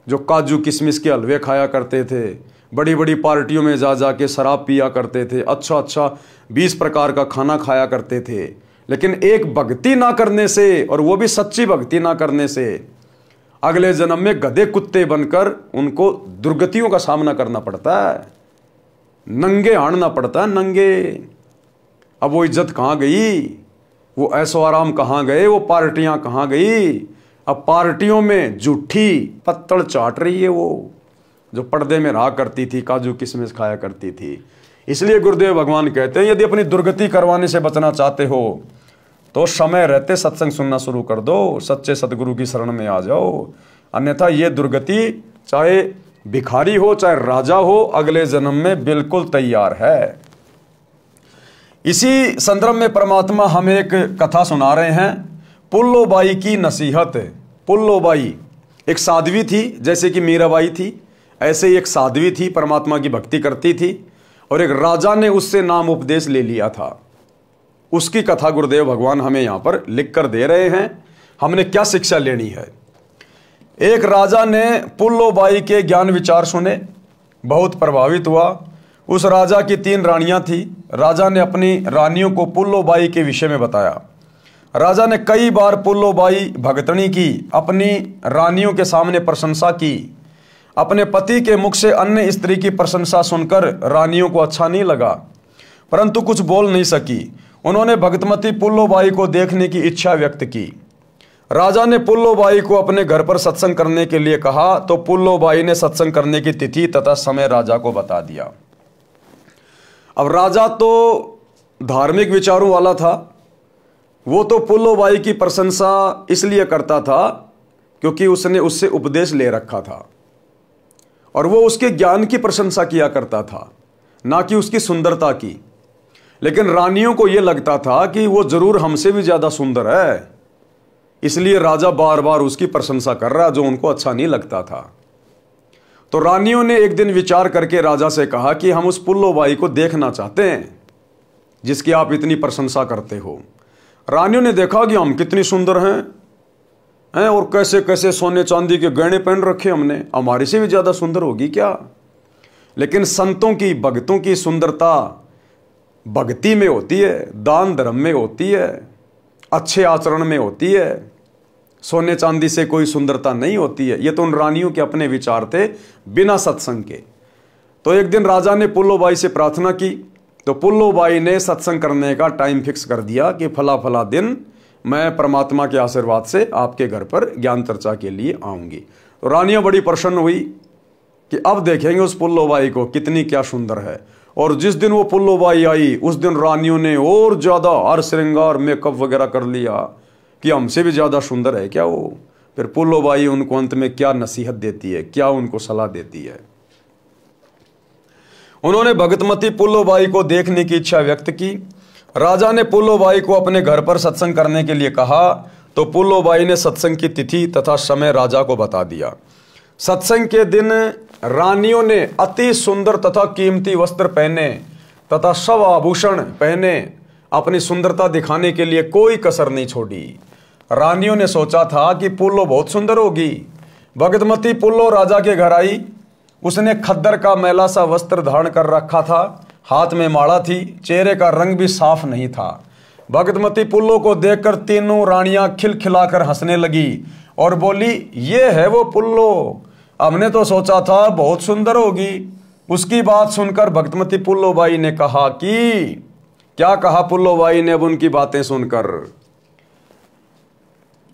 जो काजू किशमिश के हलवे खाया करते थे, बड़ी बड़ी पार्टियों में जा जा के शराब पिया करते थे, अच्छा अच्छा 20 प्रकार का खाना खाया करते थे, लेकिन एक भक्ति ना करने से, और वो भी सच्ची भक्ति ना करने से, अगले जन्म में गधे कुत्ते बनकर उनको दुर्गतियों का सामना करना पड़ता है, नंगे हारना पड़ता है, नंगे। अब वो इज्जत कहाँ गई, वो ऐशो आराम कहाँ गए, वो पार्टियां कहाँ गई। अब पार्टियों में झूठी पत्तड़ चाट रही है वो जो पर्दे में रहा करती थी, काजू किशमिश खाया करती थी। इसलिए गुरुदेव भगवान कहते हैं, यदि अपनी दुर्गति करवाने से बचना चाहते हो तो समय रहते सत्संग सुनना शुरू कर दो, सच्चे सतगुरु की शरण में आ जाओ, अन्यथा ये दुर्गति चाहे भिखारी हो चाहे राजा हो, अगले जन्म में बिल्कुल तैयार है। इसी संदर्भ में परमात्मा हमें एक कथा सुना रहे हैं, पुल्लोबाई की नसीहत। पुल्लोबाई एक साध्वी थी, जैसे कि मीराबाई थी, ऐसे ही एक साध्वी थी, परमात्मा की भक्ति करती थी, और एक राजा ने उससे नाम उपदेश ले लिया था। उसकी कथा गुरुदेव भगवान हमें यहां पर लिख कर दे रहे हैं। हमने क्या शिक्षा लेनी है। एक राजा ने पुल्लोबाई के ज्ञान विचार सुने, बहुत प्रभावित हुआ। उस राजा की 3 रानियां थी। राजा ने अपनी रानियों को पुल्लोबाई के विषय में बताया। राजा ने कई बार पुल्लोबाई भगतनी की अपनी रानियों के सामने प्रशंसा की। अपने पति के मुख से अन्य स्त्री की प्रशंसा सुनकर रानियों को अच्छा नहीं लगा, परंतु कुछ बोल नहीं सकी। उन्होंने भगतमती पुल्लोबाई को देखने की इच्छा व्यक्त की। राजा ने पुल्लोबाई को अपने घर पर सत्संग करने के लिए कहा, तो पुल्लोबाई ने सत्संग करने की तिथि तथा समय राजा को बता दिया। अब राजा तो धार्मिक विचारों वाला था, वो तो पुल्लोबाई की प्रशंसा इसलिए करता था क्योंकि उसने उससे उपदेश ले रखा था, और वो उसके ज्ञान की प्रशंसा किया करता था, ना कि उसकी सुंदरता की। लेकिन रानियों को यह लगता था कि वो जरूर हमसे भी ज्यादा सुंदर है, इसलिए राजा बार बार उसकी प्रशंसा कर रहा, जो उनको अच्छा नहीं लगता था। तो रानियों ने एक दिन विचार करके राजा से कहा कि हम उस पुल्लोबाई को देखना चाहते हैं जिसकी आप इतनी प्रशंसा करते हो। रानियों ने देखा कि हम कितनी सुंदर हैं और कैसे कैसे सोने चांदी के गहने पहन रखे हमने, हमारी से भी ज्यादा सुंदर होगी क्या। लेकिन संतों की भक्तों की सुंदरता भक्ति में होती है, दान धर्म में होती है, अच्छे आचरण में होती है, सोने चांदी से कोई सुंदरता नहीं होती है। ये तो उन रानियों के अपने विचार थे बिना सत्संग के। तो एक दिन राजा ने पुल्लोबाई से प्रार्थना की, तो पुल्लोबाई ने सत्संग करने का टाइम फिक्स कर दिया कि फला फला दिन मैं परमात्मा के आशीर्वाद से आपके घर पर ज्ञान चर्चा के लिए आऊंगी। तो रानियां बड़ी प्रसन्न हुई कि अब देखेंगे उस पुल्लोबाई को कितनी क्या सुंदर है। और जिस दिन वो पुल्लोबाई आई उस दिन रानियों ने और ज्यादा हार श्रृंगार मेकअप वगैरह कर लिया कि हमसे भी ज्यादा सुंदर है क्या वो। फिर पुल्लोबाई उनको अंत में क्या नसीहत देती है, क्या उनको सलाह देती है। उन्होंने भगतमती पुल्लोबाई को देखने की इच्छा व्यक्त की। राजा ने पुल्लोबाई को अपने घर पर सत्संग करने के लिए कहा, तो पुल्लोबाई ने सत्संग की तिथि तथा समय राजा को बता दिया। सत्संग के दिन रानियों ने अति सुंदर तथा कीमती वस्त्र पहने तथा सब आभूषण पहने, अपनी सुंदरता दिखाने के लिए कोई कसर नहीं छोड़ी। रानियों ने सोचा था कि पुल्लो बहुत सुंदर होगी। भगतमती पुल्लो राजा के घर आई। उसने खद्दर का मैला सा वस्त्र धारण कर रखा था, हाथ में माला थी, चेहरे का रंग भी साफ नहीं था। भगतमती पुल्लो को देखकर तीनों रानियां खिलखिलाकर हंसने लगी और बोली, ये है वो पुल्लो, हमने तो सोचा था बहुत सुंदर होगी। उसकी बात सुनकर भगतमती पुल्लोबाई ने कहा कि क्या कहा पुल्लोबाई ने अब उनकी बातें सुनकर,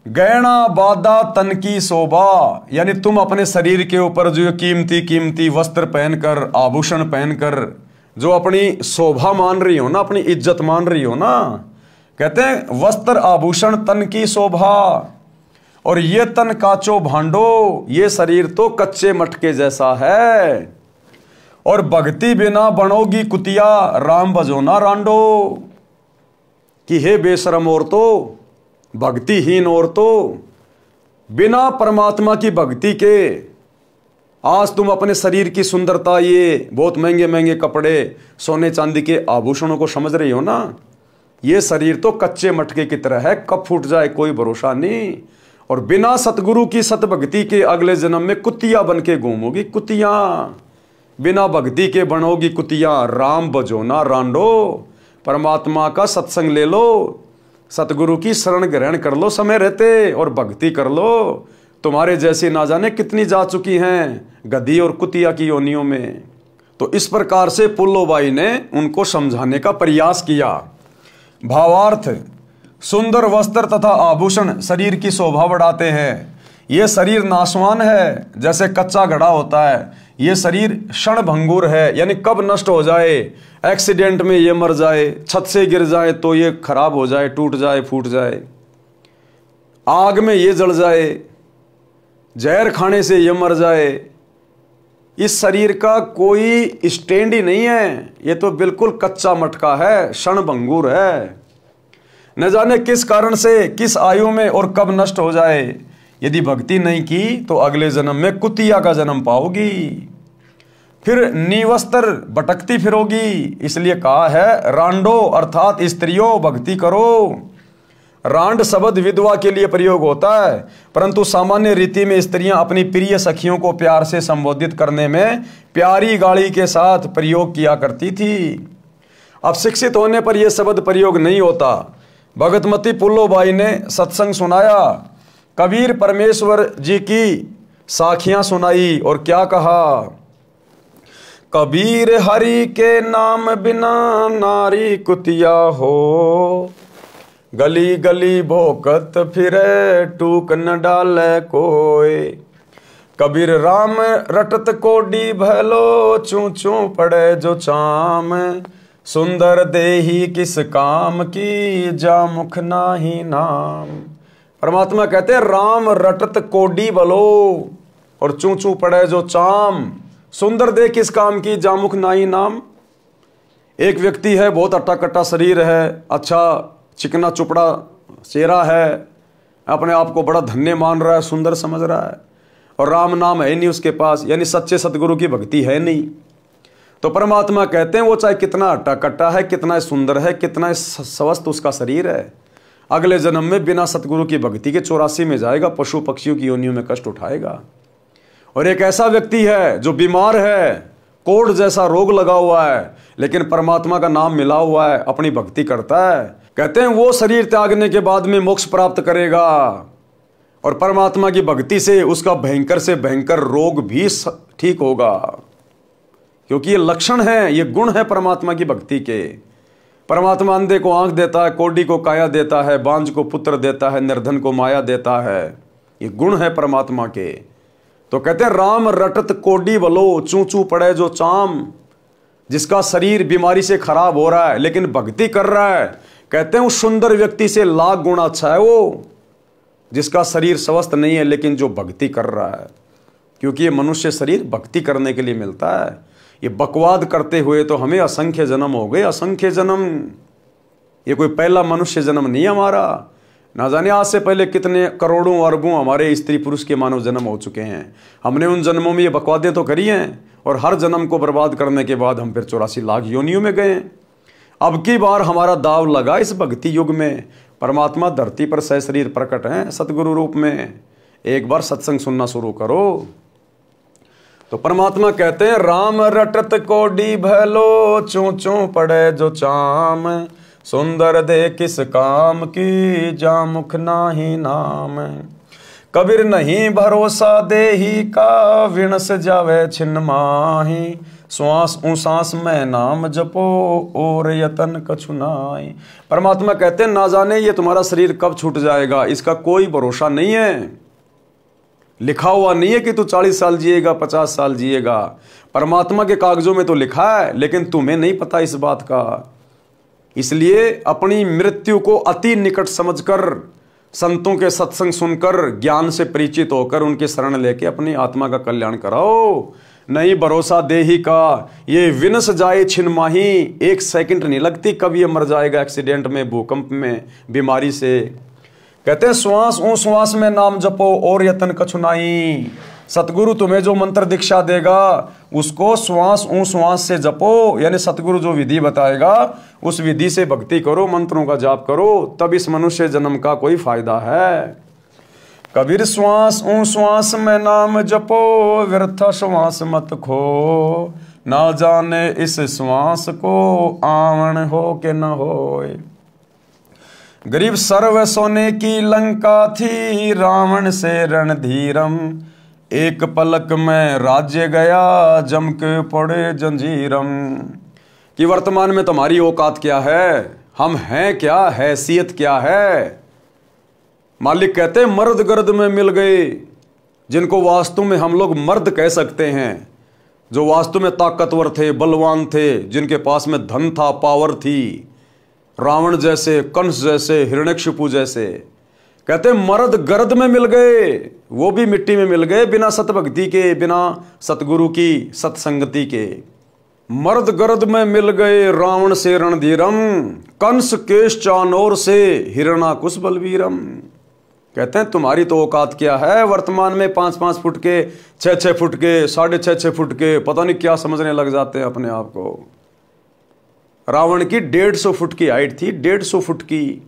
गहना बादा तन की शोभा, यानी तुम अपने शरीर के ऊपर जो कीमती कीमती वस्त्र पहनकर, आभूषण पहनकर जो अपनी शोभा मान रही हो ना, अपनी इज्जत मान रही हो ना, कहते हैं वस्त्र आभूषण तन की शोभा, और ये तन काचो भांडो, ये शरीर तो कच्चे मटके जैसा है, और भक्ति बिना बनोगी कुतिया, राम भजोना रांडो। कि हे बेशरम औरतों, भक्तिहीन औरतों, बिना परमात्मा की भक्ति के आज तुम अपने शरीर की सुंदरता, ये बहुत महंगे महंगे कपड़े, सोने चांदी के आभूषणों को समझ रही हो ना, ये शरीर तो कच्चे मटके की तरह है, कब फूट जाए कोई भरोसा नहीं। और बिना सतगुरु की सतभक्ति के अगले जन्म में कुतिया बन के घूमोगी। कुतिया बिना भक्ति के बनोगी कुतिया। राम भजो ना रांडो, परमात्मा का सत्संग ले लो, सतगुरु की शरण ग्रहण कर लो समय रहते और भक्ति कर लो। तुम्हारे जैसी ना जाने कितनी जा चुकी हैं गधी और कुतिया की योनियों में। तो इस प्रकार से पुल्लोबाई ने उनको समझाने का प्रयास किया। भावार्थ, सुंदर वस्त्र तथा आभूषण शरीर की शोभा बढ़ाते हैं। ये शरीर नाशवान है, जैसे कच्चा घड़ा होता है। ये शरीर क्षण भंगुर है, यानी कब नष्ट हो जाए। एक्सीडेंट में ये मर जाए, छत से गिर जाए तो ये खराब हो जाए, टूट जाए, फूट जाए, आग में ये जल जाए, जहर खाने से ये मर जाए। इस शरीर का कोई स्टैंड ही नहीं है, ये तो बिल्कुल कच्चा मटका है, क्षण भंगुर है। न जाने किस कारण से, किस आयु में और कब नष्ट हो जाए। यदि भक्ति नहीं की तो अगले जन्म में कुतिया का जन्म पाओगी, फिर निवस्त्र भटकती फिरोगी। इसलिए कहा है रांडो, अर्थात स्त्रियों भक्ति करो। रांड शब्द विधवा के लिए प्रयोग होता है, परंतु सामान्य रीति में स्त्रियां अपनी प्रिय सखियों को प्यार से संबोधित करने में प्यारी गाली के साथ प्रयोग किया करती थी। अब शिक्षित होने पर यह शब्द प्रयोग नहीं होता। भगतमती पुल्लोबाई ने सत्संग सुनाया, कबीर परमेश्वर जी की साखियां सुनाई और क्या कहा, कबीर हरि के नाम बिना नारी कुतिया हो, गली गली भोकत फिरे टूक न डाले कोय। कबीर राम रटत कोडी भलो, चू चू पड़े जो चाम, सुंदर देही किस काम की, जा मुख नाही नाम। परमात्मा कहते हैं राम रटत कोडी भलो और चू चू पड़े जो चाम, सुंदर देह किस काम की, जामुख नाही नाम। एक व्यक्ति है, बहुत अट्टा कट्टा शरीर है, अच्छा चिकना चुपड़ा चेहरा है, अपने आप को बड़ा धन्य मान रहा है, सुंदर समझ रहा है, और राम नाम है नहीं उसके पास, यानी सच्चे सतगुरु की भक्ति है नहीं। तो परमात्मा कहते हैं वो चाहे कितना अट्टा कट्टा है, कितना सुंदर है, कितना स्वस्थ उसका शरीर है, अगले जन्म में बिना सतगुरु की भक्ति के 84 में जाएगा, पशु पक्षियों की योनियों में कष्ट उठाएगा। और एक ऐसा व्यक्ति है जो बीमार है, कोढ़ जैसा रोग लगा हुआ है, लेकिन परमात्मा का नाम मिला हुआ है, अपनी भक्ति करता है, कहते हैं वो शरीर त्यागने के बाद में मोक्ष प्राप्त करेगा। और परमात्मा की भक्ति से उसका भयंकर से भयंकर रोग भी ठीक होगा, क्योंकि ये लक्षण है, ये गुण है परमात्मा की भक्ति के। परमात्मा अंधे को आंख देता है, कोढ़ी को काया देता है, बांझ को पुत्र देता है, निर्धन को माया देता है। ये गुण है परमात्मा के। तो कहते हैं राम रटत कोडी बलो, चू चू पड़े जो चाम। जिसका शरीर बीमारी से खराब हो रहा है लेकिन भक्ति कर रहा है, कहते हैं उस सुंदर व्यक्ति से लाख गुना अच्छा है वो, जिसका शरीर स्वस्थ नहीं है लेकिन जो भक्ति कर रहा है। क्योंकि ये मनुष्य शरीर भक्ति करने के लिए मिलता है। ये बकवाद करते हुए तो हमें असंख्य जन्म हो गए, असंख्य जन्म। ये कोई पहला मनुष्य जन्म नहीं हमारा। ना जाने आज से पहले कितने करोड़ों अरबों हमारे स्त्री पुरुष के मानव जन्म हो चुके हैं। हमने उन जन्मों में ये बकवादें तो करी हैं, और हर जन्म को बर्बाद करने के बाद हम फिर 84 लाख योनियों में गए। अब की बार हमारा दाव लगा इस भक्ति युग में। परमात्मा धरती पर सशरीर प्रकट हैं सतगुरु रूप में। एक बार सत्संग सुनना शुरू करो। तो परमात्मा कहते हैं राम रटत कोडी भलो, चू चू पड़े जो चाम, सुंदर दे किस काम की, जा मुख नाही नाम। कबीर नहीं भरोसा देही का, विणस जावे छिन माही, श्वास सांस में नाम जपो, और यतन कछु नाई। परमात्मा कहते हैं ना जाने ये तुम्हारा शरीर कब छूट जाएगा, इसका कोई भरोसा नहीं है। लिखा हुआ नहीं है कि तू 40 साल जिएगा, 50 साल जिएगा। परमात्मा के कागजों में तो लिखा है, लेकिन तुम्हें नहीं पता इस बात का। इसलिए अपनी मृत्यु को अति निकट समझकर, संतों के सत्संग सुनकर, ज्ञान से परिचित होकर उनके शरण लेके अपनी आत्मा का कल्याण कराओ। नहीं भरोसा देही का, ये विनस जाए छिन माही, 1 सेकंड नहीं लगती कब ये मर जाएगा, एक्सीडेंट में, भूकंप में, बीमारी से। कहते हैं श्वास में नाम जपो, और यतन कछु नाई। सतगुरु तुम्हें जो मंत्र दीक्षा देगा उसको श्वास से जपो, यानी सतगुरु जो विधि बताएगा उस विधि से भक्ति करो, मंत्रों का जाप करो, तब इस मनुष्य जन्म का कोई फायदा है। कबीर श्वास ऊ श्वास में नाम जपो, व्यर्थ श्वास मत खो, ना जाने इस श्वास को आवन हो के न होए। गरीब सर्व सोने की लंका थी, रावण से रणधीरम, एक पलक में राज्य गया जम के पड़े जंजीरम। कि वर्तमान में तुम्हारी औकात क्या है, हम हैं क्या, हैसियत क्या है। मालिक कहते हैं मर्द गर्द में मिल गए, जिनको वास्तु में हम लोग मर्द कह सकते हैं, जो वास्तु में ताकतवर थे, बलवान थे, जिनके पास में धन था, पावर थी, रावण जैसे, कंस जैसे, हिरण्यकशिपु जैसे। कहते मर्द गर्द में मिल गए, वो भी मिट्टी में मिल गए, बिना सतभक्ति के, बिना सतगुरु की सत्संगति के। मर्द गर्द में मिल गए रावण से रणधीरम, कंस केश चानोर से हिरणाकुश बलवीरम। कहते हैं तुम्हारी तो औकात क्या है, वर्तमान में 5-5 फुट के, 6-6 फुट के, 6.5 फुट के, पता नहीं क्या समझने लग जाते हैं अपने आप को। रावण की 150 फुट की हाइट थी, 150 फुट की।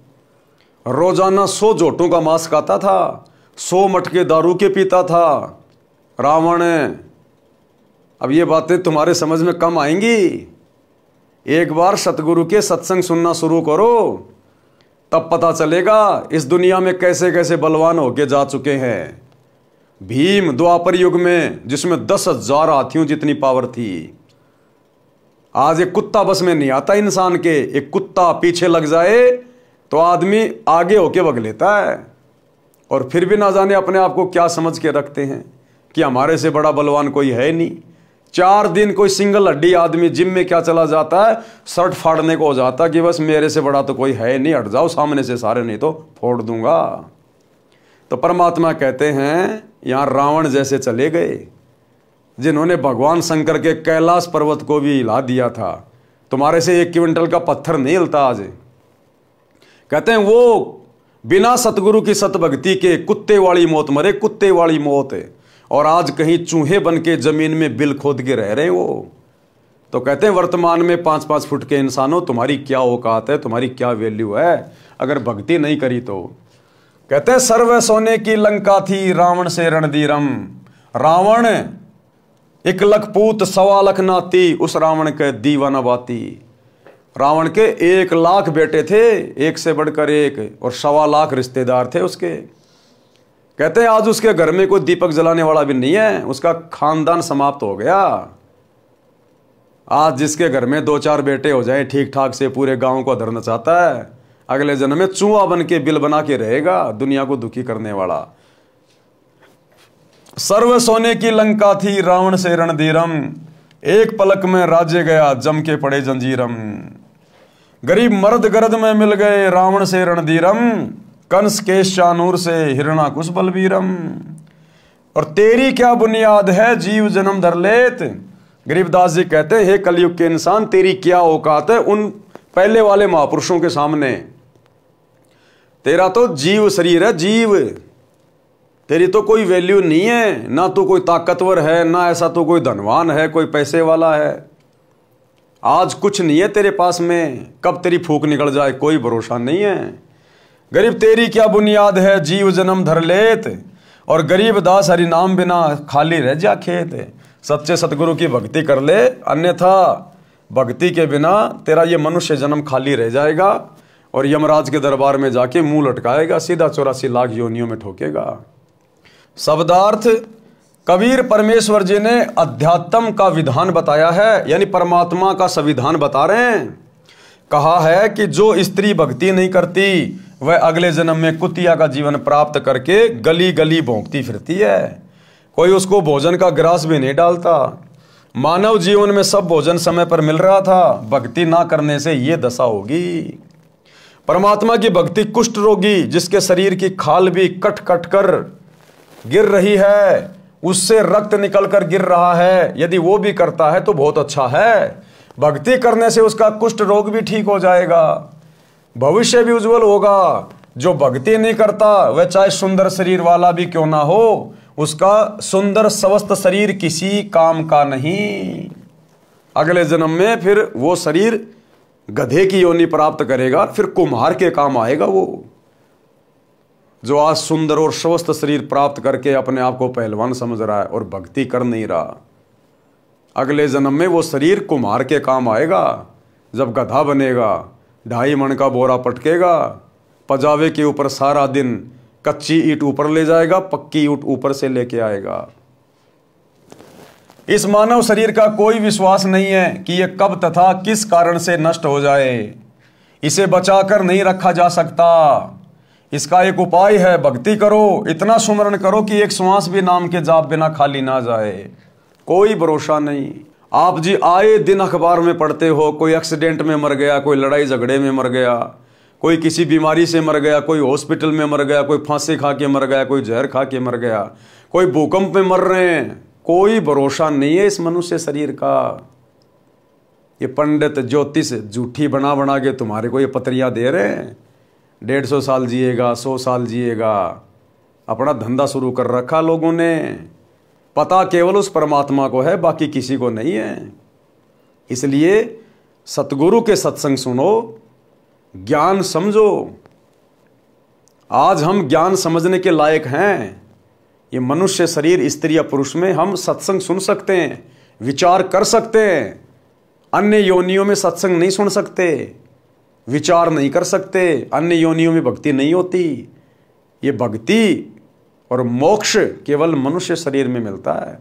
रोजाना 100 जोटों का मांस खाता था, 100 मटके दारू के पीता था रावण। अब ये बातें तुम्हारे समझ में कम आएंगी। एक बार सतगुरु के सत्संग सुनना शुरू करो, तब पता चलेगा इस दुनिया में कैसे कैसे बलवान होके जा चुके हैं। भीम द्वापर युग में, जिसमें 10,000 हाथियों जितनी पावर थी। आज एक कुत्ता बस में नहीं आता इंसान के, एक कुत्ता पीछे लग जाए तो आदमी आगे होके भग लेता है। और फिर भी ना जाने अपने आप को क्या समझ के रखते हैं कि हमारे से बड़ा बलवान कोई है नहीं। 4 दिन कोई सिंगल हड्डी आदमी जिम में क्या चला जाता है, शर्ट फाड़ने को हो जाता कि बस मेरे से बड़ा तो कोई है नहीं, हट जाओ सामने से सारे, नहीं तो फोड़ दूंगा। तो परमात्मा कहते हैं यहां रावण जैसे चले गए, जिन्होंने भगवान शंकर के कैलाश पर्वत को भी हिला दिया था। तुम्हारे से 1 क्विंटल का पत्थर नहीं हिलता आज। कहते हैं वो बिना सतगुरु की सतभक्ति के कुत्ते वाली मौत मरे, कुत्ते वाली मौत है। और आज कहीं चूहे बन के जमीन में बिल खोद के रह रहे वो। तो कहते हैं वर्तमान में 5-5 फुट के इंसानों, तुम्हारी क्या औकात है, तुम्हारी क्या वैल्यू है अगर भक्ति नहीं करी तो। कहते हैं सर्व सोने की लंका थी, रावण से रणधीरम। रावण 1 लाख पूत 1.25 लाख नाती, उस रावण के दीवाना बाती। रावण के 1 लाख बेटे थे, एक से बढ़कर एक, और 1.25 लाख रिश्तेदार थे उसके। कहते हैं आज उसके घर में कोई दीपक जलाने वाला भी नहीं है, उसका खानदान समाप्त हो गया। आज जिसके घर में 2-4 बेटे हो जाए ठीक ठाक से, पूरे गांव को धरना चाहता है, अगले जन्म में चूहा बन के बिल बना के रहेगा, दुनिया को दुखी करने वाला। सर्व सोने की लंका थी, रावण से रणधीरम, एक पलक में राज्य गया जम के पड़े जंजीरम। गरीब मर्द गर्द में मिल गए, रावण से रणधीरम, कंस केश चानूर से हिरणाकुश बलवीरम। और तेरी क्या बुनियाद है, जीव जन्म धर लेत। गरीबदास जी कहते हैं हे कलयुग के इंसान, तेरी क्या औकात है उन पहले वाले महापुरुषों के सामने। तेरा तो जीव शरीर है, जीव, तेरी तो कोई वैल्यू नहीं है। ना तो कोई ताकतवर है, ना ऐसा तो कोई धनवान है, कोई पैसे वाला है। आज कुछ नहीं है तेरे पास में, कब तेरी फूंक निकल जाए कोई भरोसा नहीं है। गरीब तेरी क्या बुनियाद है, जीव जन्म धर लेत। और गरीब दास हरि नाम बिना खाली रह जा खेत। सच्चे सतगुरु की भक्ति कर ले, अन्यथा भक्ति के बिना तेरा ये मनुष्य जन्म खाली रह जाएगा और यमराज के दरबार में जाके मुंह लटकाएगा, सीधा 84 लाख योनियों में ठोकेगा। शब्दार्थ कबीर परमेश्वर जी ने अध्यात्म का विधान बताया है, यानी परमात्मा का संविधान बता रहे हैं। कहा है कि जो स्त्री भक्ति नहीं करती वह अगले जन्म में कुतिया का जीवन प्राप्त करके गली गली भौंकती फिरती है। कोई उसको भोजन का ग्रास भी नहीं डालता। मानव जीवन में सब भोजन समय पर मिल रहा था, भक्ति ना करने से ये दशा होगी। परमात्मा की भक्ति कुष्ठ रोगी, जिसके शरीर की खाल भी कट कट कर गिर रही है, उससे रक्त निकल कर गिर रहा है, यदि वो भी करता है तो बहुत अच्छा है। भक्ति करने से उसका कुष्ठ रोग भी ठीक हो जाएगा, भविष्य भी उज्जवल होगा। जो भक्ति नहीं करता वह चाहे सुंदर शरीर वाला भी क्यों ना हो, उसका सुंदर स्वस्थ शरीर किसी काम का नहीं। अगले जन्म में फिर वो शरीर गधे की योनि प्राप्त करेगा, फिर कुम्हार के काम आएगा वो। जो आज सुंदर और स्वस्थ शरीर प्राप्त करके अपने आप को पहलवान समझ रहा है और भक्ति कर नहीं रहा, अगले जन्म में वो शरीर कुम्हार के काम आएगा। जब गधा बनेगा, 2.5 मन का बोरा पटकेगा, पजावे के ऊपर सारा दिन कच्ची ईंट ऊपर ले जाएगा, पक्की ईंट ऊपर से लेके आएगा। इस मानव शरीर का कोई विश्वास नहीं है कि यह कब तथा किस कारण से नष्ट हो जाए। इसे बचाकर नहीं रखा जा सकता। इसका एक उपाय है, भक्ति करो, इतना सुमरण करो कि एक श्वास भी नाम के जाप बिना खाली ना जाए। कोई भरोसा नहीं। आप जी आए दिन अखबार में पढ़ते हो, कोई एक्सीडेंट में मर गया, कोई लड़ाई झगड़े में मर गया, कोई किसी बीमारी से मर गया, कोई हॉस्पिटल में मर गया, कोई फांसी खा के मर गया, कोई जहर खा के मर गया, कोई भूकंप में मर रहे हैं। कोई भरोसा नहीं है इस मनुष्य शरीर का। ये पंडित ज्योतिष झूठी बना बना के तुम्हारे को ये पत्रियां दे रहे हैं, 150 साल जिएगा, 100 साल जिएगा। अपना धंधा शुरू कर रखा लोगों ने। पता केवल उस परमात्मा को है, बाकी किसी को नहीं है। इसलिए सतगुरु के सत्संग सुनो, ज्ञान समझो। आज हम ज्ञान समझने के लायक हैं। ये मनुष्य शरीर स्त्री या पुरुष में हम सत्संग सुन सकते हैं, विचार कर सकते हैं। अन्य योनियों में सत्संग नहीं सुन सकते, विचार नहीं कर सकते। अन्य योनियों में भक्ति नहीं होती। ये भक्ति और मोक्ष केवल मनुष्य शरीर में मिलता है।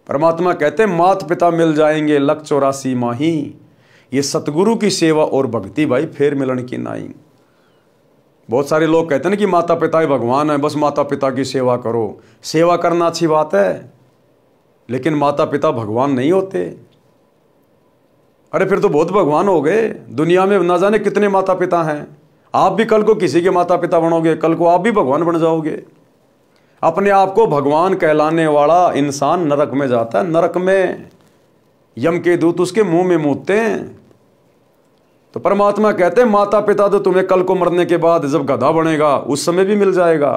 परमात्मा कहते हैं माता पिता मिल जाएंगे 184 माही। ये सतगुरु की सेवा और भक्ति भाई फेर मिलन की नाई। बहुत सारे लोग कहते हैं कि माता पिता ही भगवान है, बस माता पिता की सेवा करो। सेवा करना अच्छी बात है, लेकिन माता पिता भगवान नहीं होते। अरे फिर तो बहुत भगवान हो गए। दुनिया में ना जाने कितने माता पिता हैं। आप भी कल को किसी के माता पिता बनोगे, कल को आप भी भगवान बन जाओगे। अपने आप को भगवान कहलाने वाला इंसान नरक में जाता है। नरक में यम के दूत उसके मुंह में मूतते हैं। तो परमात्मा कहते हैं माता पिता तो तुम्हें कल को मरने के बाद जब गधा बनेगा उस समय भी मिल जाएगा,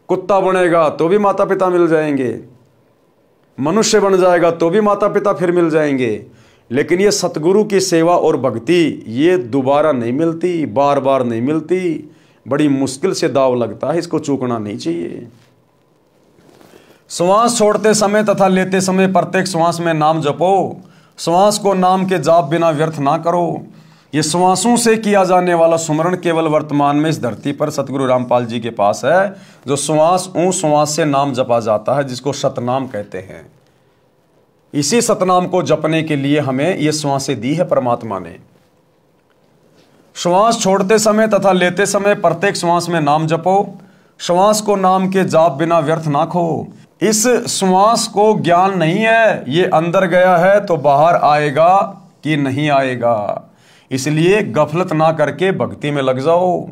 कुत्ता बनेगा तो भी माता पिता मिल जाएंगे, मनुष्य बन जाएगा तो भी माता पिता फिर मिल जाएंगे। लेकिन ये सतगुरु की सेवा और भक्ति ये दोबारा नहीं मिलती, बार बार नहीं मिलती। बड़ी मुश्किल से दाव लगता है, इसको चूकना नहीं चाहिए। श्वास छोड़ते समय तथा लेते समय प्रत्येक श्वास में नाम जपो। श्वास को नाम के जाप बिना व्यर्थ ना करो। ये श्वासों से किया जाने वाला सुमरण केवल वर्तमान में इस धरती पर सतगुरु रामपाल जी के पास है। जो श्वास श्वास से नाम जपा जाता है, जिसको सतनाम कहते हैं। इसी सतनाम को जपने के लिए हमें ये श्वासें दी है परमात्मा ने। श्वास छोड़ते समय तथा लेते समय प्रत्येक श्वास में नाम जपो। श्वास को नाम के जाप बिना व्यर्थ ना खो। इस श्वास को ज्ञान नहीं है, ये अंदर गया है तो बाहर आएगा कि नहीं आएगा। इसलिए गफलत ना करके भक्ति में लग जाओ।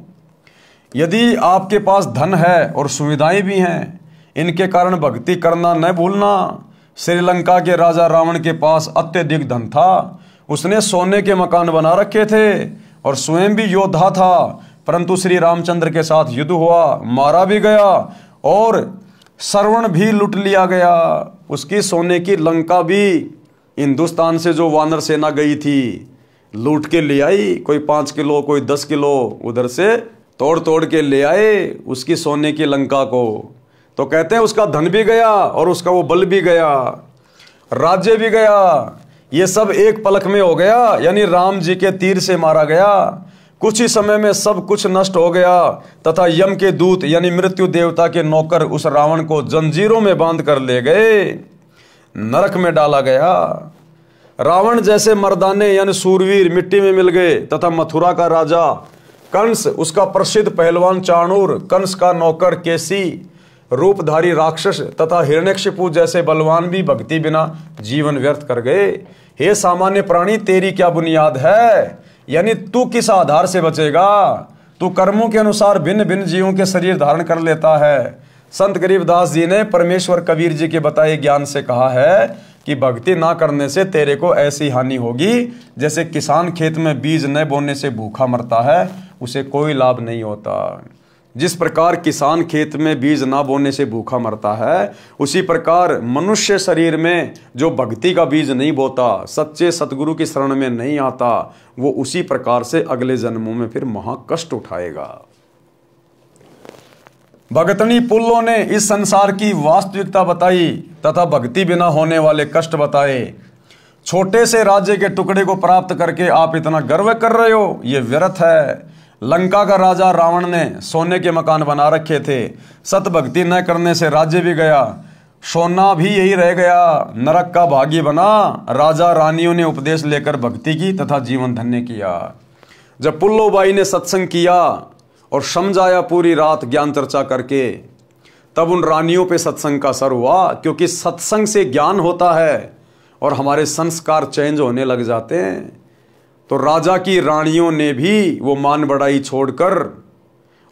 यदि आपके पास धन है और सुविधाएं भी हैं, इनके कारण भक्ति करना न भूलना। श्रीलंका के राजा रावण के पास अत्यधिक धन था। उसने सोने के मकान बना रखे थे और स्वयं भी योद्धा था, परंतु श्री रामचंद्र के साथ युद्ध हुआ, मारा भी गया और श्रवण भी लूट लिया गया। उसकी सोने की लंका भी हिंदुस्तान से जो वानर सेना गई थी लूट के ले आई। कोई 5 किलो, कोई 10 किलो उधर से तोड़ तोड़ के ले आए उसकी सोने की लंका को। तो कहते हैं उसका धन भी गया और उसका वो बल भी गया, राज्य भी गया। ये सब एक पलक में हो गया, यानी राम जी के तीर से मारा गया। कुछ ही समय में सब कुछ नष्ट हो गया तथा यम के दूत यानी मृत्यु देवता के नौकर उस रावण को जंजीरों में बांध कर ले गए, नरक में डाला गया। रावण जैसे मर्दाने यानी सूरवीर मिट्टी में मिल गए तथा मथुरा का राजा कंस, उसका प्रसिद्ध पहलवान चाणूर, कंस का नौकर केसी, रूपधारी राक्षस तथा हिरण्यकशिपु जैसे बलवान भी भक्ति बिना जीवन व्यर्थ कर गए। हे सामान्य प्राणी, तेरी क्या बुनियाद है? यानी तू किस आधार से बचेगा? तू कर्मों के अनुसार भिन्न भिन्न जीवों के शरीर धारण कर लेता है। संत गरीबदास जी ने परमेश्वर कबीर जी के बताए ज्ञान से कहा है कि भक्ति ना करने से तेरे को ऐसी हानि होगी जैसे किसान खेत में बीज न बोने से भूखा मरता है, उसे कोई लाभ नहीं होता। जिस प्रकार किसान खेत में बीज ना बोने से भूखा मरता है, उसी प्रकार मनुष्य शरीर में जो भक्ति का बीज नहीं बोता, सच्चे सतगुरु की शरण में नहीं आता, वो उसी प्रकार से अगले जन्मों में फिर महाकष्ट उठाएगा। भगतनी पुल्लों ने इस संसार की वास्तविकता बताई तथा भक्ति बिना होने वाले कष्ट बताए। छोटे से राज्य के टुकड़े को प्राप्त करके आप इतना गर्व कर रहे हो, ये व्यर्थ है। लंका का राजा रावण ने सोने के मकान बना रखे थे, सत भक्ति न करने से राज्य भी गया, सोना भी यही रह गया, नरक का भागी बना। राजा रानियों ने उपदेश लेकर भक्ति की तथा जीवन धन्य किया। जब पुल्लोबाई ने सत्संग किया और समझाया पूरी रात ज्ञान चर्चा करके, तब उन रानियों पे सत्संग का असर हुआ, क्योंकि सत्संग से ज्ञान होता है और हमारे संस्कार चेंज होने लग जाते हैं। तो राजा की रानियों ने भी वो मान बढ़ाई छोड़कर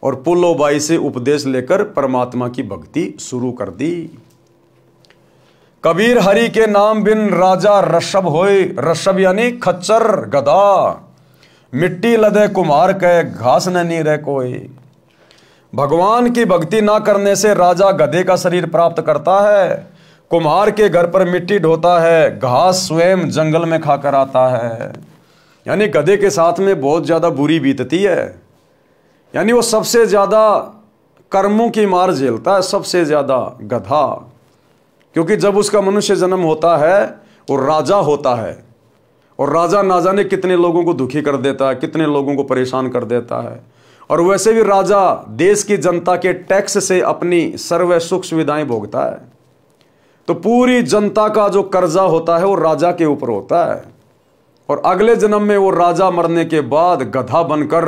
और पुल्लोबाई से उपदेश लेकर परमात्मा की भक्ति शुरू कर दी। कबीर हरि के नाम बिन राजा रषभ होए, रषभ यानी खच्चर गधा, मिट्टी लदे कुम्हार कह घास न नी रह कोई। भगवान की भक्ति ना करने से राजा गधे का शरीर प्राप्त करता है, कुम्हार के घर पर मिट्टी ढोता है, घास स्वयं जंगल में खाकर आता है। यानी गधे के साथ में बहुत ज्यादा बुरी बीतती है, यानी वो सबसे ज्यादा कर्मों की मार झेलता है, सबसे ज्यादा गधा। क्योंकि जब उसका मनुष्य जन्म होता है वो राजा होता है, और राजा ना जाने कितने लोगों को दुखी कर देता है, कितने लोगों को परेशान कर देता है। और वैसे भी राजा देश की जनता के टैक्स से अपनी सर्व सुख सुविधाएं भोगता है, तो पूरी जनता का जो कर्जा होता है वो राजा के ऊपर होता है। और अगले जन्म में वो राजा मरने के बाद गधा बनकर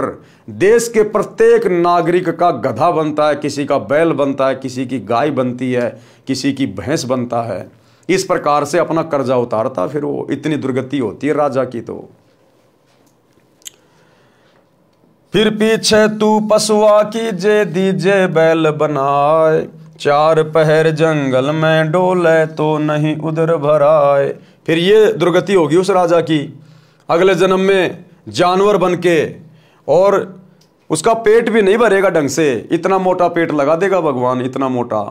देश के प्रत्येक नागरिक का गधा बनता है, किसी का बैल बनता है, किसी की गाय बनती है, किसी की भैंस बनता है। इस प्रकार से अपना कर्जा उतारता, फिर वो इतनी दुर्गति होती है राजा की। तो फिर पीछे तू पशुआ की जे दीजे बैल बनाए, चार पहर जंगल में डोले तो नहीं उधर भराए। फिर ये दुर्गति होगी उस राजा की, अगले जन्म में जानवर बन के, और उसका पेट भी नहीं भरेगा ढंग से। इतना मोटा पेट लगा देगा भगवान, इतना मोटा,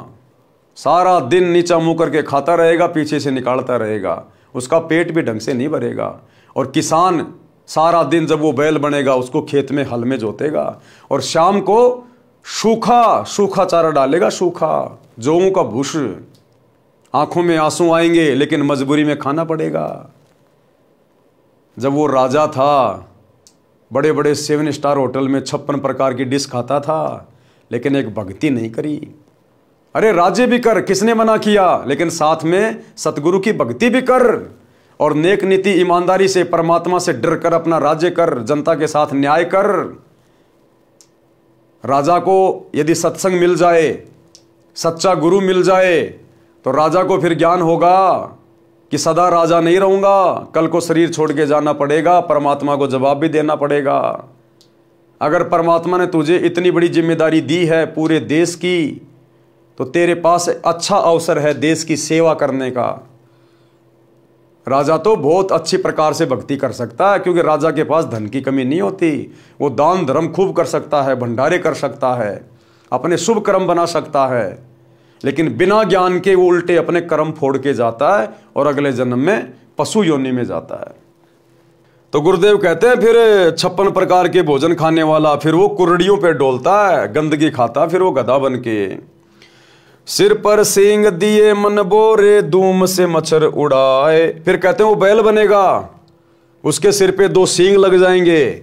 सारा दिन नीचा मुंह करके खाता रहेगा, पीछे से निकालता रहेगा, उसका पेट भी ढंग से नहीं भरेगा। और किसान सारा दिन जब वो बैल बनेगा उसको खेत में हल में जोतेगा, और शाम को सूखा सूखा चारा डालेगा, सूखा जौं का भूस। आंखों में आंसू आएंगे लेकिन मजबूरी में खाना पड़ेगा। जब वो राजा था, बड़े बड़े 7 स्टार होटल में 56 प्रकार की डिश खाता था, लेकिन एक भक्ति नहीं करी। अरे राज्य भी कर, किसने मना किया, लेकिन साथ में सतगुरु की भक्ति भी कर, और नेक नीति ईमानदारी से परमात्मा से डर कर अपना राज्य कर, जनता के साथ न्याय कर। राजा को यदि सत्संग मिल जाए, सच्चा गुरु मिल जाए, तो राजा को फिर ज्ञान होगा कि सदा राजा नहीं रहूंगा, कल को शरीर छोड़ के जाना पड़ेगा, परमात्मा को जवाब भी देना पड़ेगा। अगर परमात्मा ने तुझे इतनी बड़ी जिम्मेदारी दी है पूरे देश की, तो तेरे पास अच्छा अवसर है देश की सेवा करने का। राजा तो बहुत अच्छी प्रकार से भक्ति कर सकता है, क्योंकि राजा के पास धन की कमी नहीं होती। वो दान धर्म खूब कर सकता है, भंडारे कर सकता है, अपने शुभ कर्म बना सकता है, लेकिन बिना ज्ञान के वो उल्टे अपने कर्म फोड़ के जाता है और अगले जन्म में पशु योनि में जाता है। तो गुरुदेव कहते हैं फिर 56 प्रकार के भोजन खाने वाला, फिर वो कुर्डियों पे डोलता है, गंदगी खाता, फिर वो गधा बन के। सिर पर सींग दिए मन बोरे, धूम से मच्छर उड़ाए। फिर कहते हैं वो बैल बनेगा, उसके सिर पे 2 सींग लग जाएंगे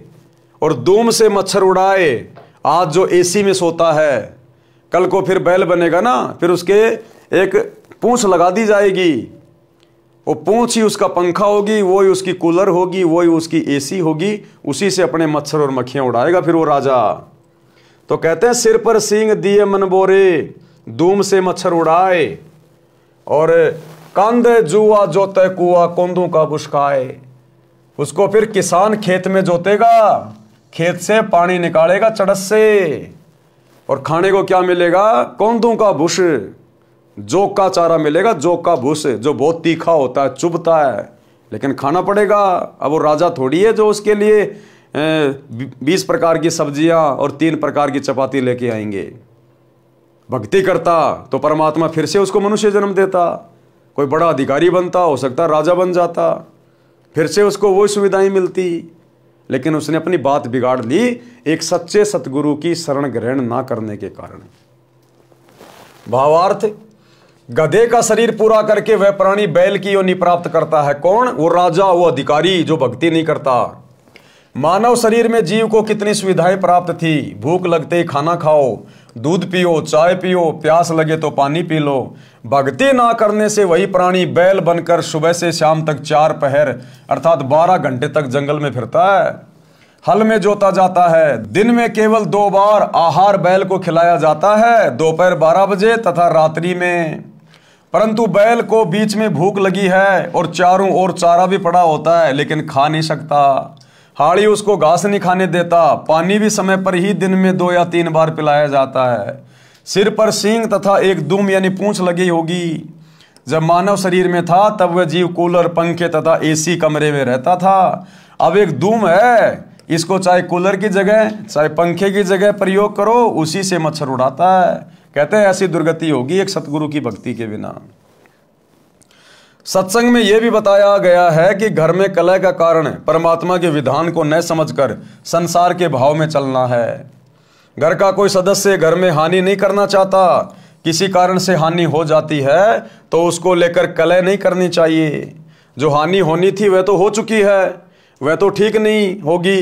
और धूम से मच्छर उड़ाए। आज जो एसी में सोता है, कल को फिर बैल बनेगा ना, फिर उसके एक पूंछ लगा दी जाएगी, वो पूंछ ही उसका पंखा होगी, वही उसकी कूलर होगी, वही उसकी एसी होगी, उसी से अपने मच्छर और मक्खियां उड़ाएगा फिर वो राजा। तो कहते हैं सिर पर सींग दिए मन बोरे, धूम से मच्छर उड़ाए, और कांधे जुआ जोते कुआ, कोंदू का बुशकाए। उसको फिर किसान खेत में जोतेगा, खेत से पानी निकालेगा चड़स से, और खाने को क्या मिलेगा, कोंदू का भूस, जोक का चारा मिलेगा, जोक का भूस, जो बहुत तीखा होता है, चुभता है, लेकिन खाना पड़ेगा। अब वो राजा थोड़ी है जो उसके लिए 20 प्रकार की सब्जियां और 3 प्रकार की चपाती लेके आएंगे। भक्ति करता तो परमात्मा फिर से उसको मनुष्य जन्म देता, कोई बड़ा अधिकारी बनता, हो सकता राजा बन जाता, फिर से उसको वही सुविधाएं मिलती। लेकिन उसने अपनी बात बिगाड़ ली एक सच्चे सतगुरु की शरण ग्रहण ना करने के कारण। भावार्थ, गधे का शरीर पूरा करके वह प्राणी बैल की योनि प्राप्त करता है। कौन? वो राजा, वो अधिकारी जो भक्ति नहीं करता। मानव शरीर में जीव को कितनी सुविधाएं प्राप्त थी। भूख लगते ही खाना खाओ, दूध पियो, चाय पियो, प्यास लगे तो पानी पी लो। भक्ति ना करने से वही प्राणी बैल बनकर सुबह से शाम तक 4 पहर अर्थात 12 घंटे तक जंगल में फिरता है, हल में जोता जाता है। दिन में केवल 2 बार आहार बैल को खिलाया जाता है, दोपहर 12 बजे तथा रात्रि में। परंतु बैल को बीच में भूख लगी है और चारों ओर चारा भी पड़ा होता है, लेकिन खा नहीं सकता। हाड़ी उसको घास नहीं खाने देता। पानी भी समय पर ही दिन में 2 या 3 बार पिलाया जाता है। सिर पर सींग तथा एक दुम यानी पूंछ लगी होगी। जब मानव शरीर में था तब वह जीव कूलर, पंखे तथा एसी कमरे में रहता था। अब एक दुम है, इसको चाहे कूलर की जगह चाहे पंखे की जगह प्रयोग करो, उसी से मच्छर उड़ाता है। कहते हैं ऐसी दुर्गति होगी एक सतगुरु की भक्ति के बिना। सत्संग में यह भी बताया गया है कि घर में कलह का कारण परमात्मा के विधान को न समझकर संसार के भाव में चलना है। घर का कोई सदस्य घर में हानि नहीं करना चाहता, किसी कारण से हानि हो जाती है तो उसको लेकर कलह नहीं करनी चाहिए। जो हानि होनी थी वह तो हो चुकी है, वह तो ठीक नहीं होगी।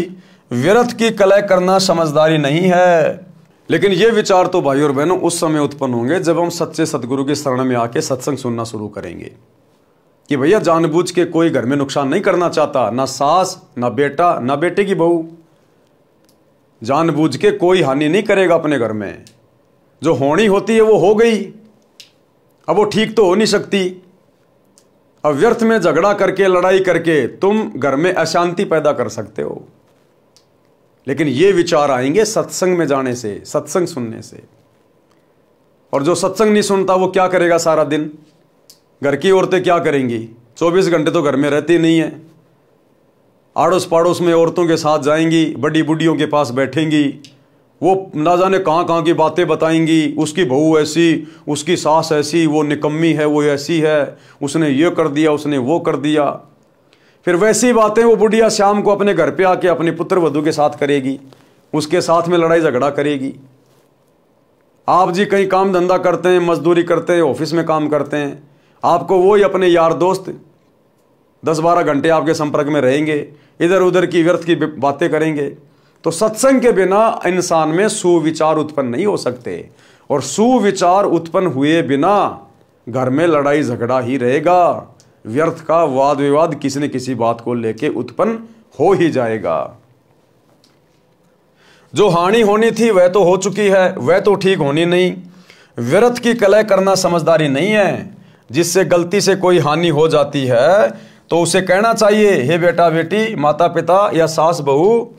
व्यर्थ की कलह करना समझदारी नहीं है। लेकिन ये विचार तो भाई और बहनों उस समय उत्पन्न होंगे जब हम सच्चे सतगुरु की शरण में आके सत्संग सुनना शुरू करेंगे कि भैया जानबूझ के कोई घर में नुकसान नहीं करना चाहता, ना सास, ना बेटा, ना बेटे की बहू। जानबूझ के कोई हानि नहीं करेगा अपने घर में। जो होनी होती है वो हो गई, अब वो ठीक तो हो नहीं सकती। अब व्यर्थ में झगड़ा करके, लड़ाई करके तुम घर में अशांति पैदा कर सकते हो। लेकिन ये विचार आएंगे सत्संग में जाने से, सत्संग सुनने से। और जो सत्संग नहीं सुनता वो क्या करेगा सारा दिन? घर की औरतें क्या करेंगी? 24 घंटे तो घर में रहती नहीं है। आड़ोस पड़ोस में औरतों के साथ जाएंगी, बड़ी बुढ़ियों के पास बैठेंगी, वो ना जाने कहाँ कहाँ की बातें बताएंगी। उसकी बहू ऐसी, उसकी सास ऐसी, वो निकम्मी है, वो ऐसी है, उसने ये कर दिया, उसने वो कर दिया। फिर वैसी बातें वो बुढ़िया शाम को अपने घर पे आके अपनी पुत्र वधू के साथ करेगी, उसके साथ में लड़ाई झगड़ा करेगी। आप जी कहीं काम धंधा करते हैं, मजदूरी करते हैं, ऑफिस में काम करते हैं, आपको वो ही अपने यार दोस्त 10-12 घंटे आपके संपर्क में रहेंगे, इधर उधर की व्यर्थ की बातें करेंगे। तो सत्संग के बिना इंसान में सुविचार उत्पन्न नहीं हो सकते, और सुविचार उत्पन्न हुए बिना घर में लड़ाई झगड़ा ही रहेगा। व्यर्थ का वाद विवाद किसी न किसी बात को लेके उत्पन्न हो ही जाएगा। जो हानि होनी थी वह तो हो चुकी है, वह तो ठीक होनी नहीं। व्यर्थ की कलह करना समझदारी नहीं है। जिससे गलती से कोई हानि हो जाती है तो उसे कहना चाहिए, हे बेटा बेटी, माता पिता या सास बहू,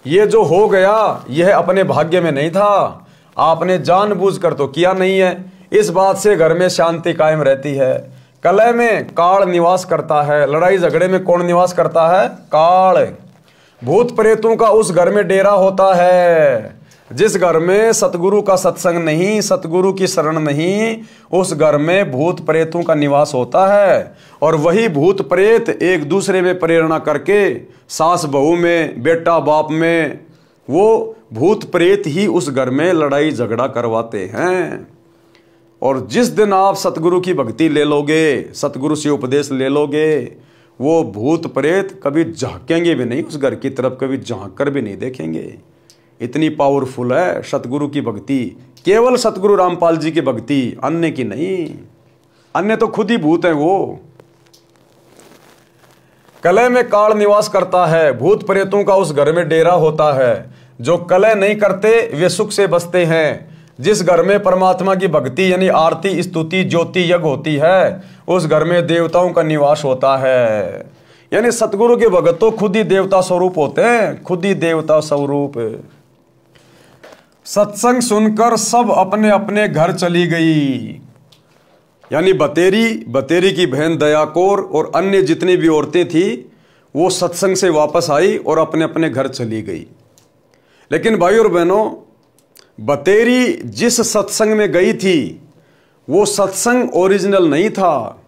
ये जो हो गया यह अपने भाग्य में नहीं था, आपने जानबूझकर तो किया नहीं है। इस बात से घर में शांति कायम रहती है। कलह में काल निवास करता है, लड़ाई झगड़े में कौन निवास करता है? काल। भूत प्रेतों का उस घर में डेरा होता है। जिस घर में सतगुरु का सत्संग नहीं, सतगुरु की शरण नहीं, उस घर में भूत प्रेतों का निवास होता है। और वही भूत प्रेत एक दूसरे में प्रेरणा करके सास बहू में, बेटा बाप में, वो भूत प्रेत ही उस घर में लड़ाई झगड़ा करवाते हैं। और जिस दिन आप सतगुरु की भक्ति ले लोगे, सतगुरु से उपदेश ले लोगे, वो भूत प्रेत कभी झांकेंगे भी नहीं उस घर की तरफ, कभी झांक कर भी नहीं देखेंगे। इतनी पावरफुल है सतगुरु की भक्ति, केवल सतगुरु रामपाल जी की भक्ति, अन्य की नहीं। अन्य तो खुद ही भूत है। वो कलह में काल निवास करता है, भूत प्रेतों का उस घर में डेरा होता है। जो कलह नहीं करते वे सुख से बसते हैं। जिस घर में परमात्मा की भक्ति यानी आरती, स्तुति, ज्योति, यज्ञ होती है, उस घर में देवताओं का निवास होता है। यानी सतगुरु के भगत तो खुद ही देवता स्वरूप होते हैं, खुद ही देवता स्वरूप। सत्संग सुनकर सब अपने अपने घर चली गई। यानी बतेरी की बहन दयाकोर और अन्य जितनी भी औरतें थी वो सत्संग से वापस आई और अपने अपने घर चली गई। लेकिन भाई और बहनों, बतेरी जिस सत्संग में गई थी वो सत्संग ओरिजिनल नहीं था।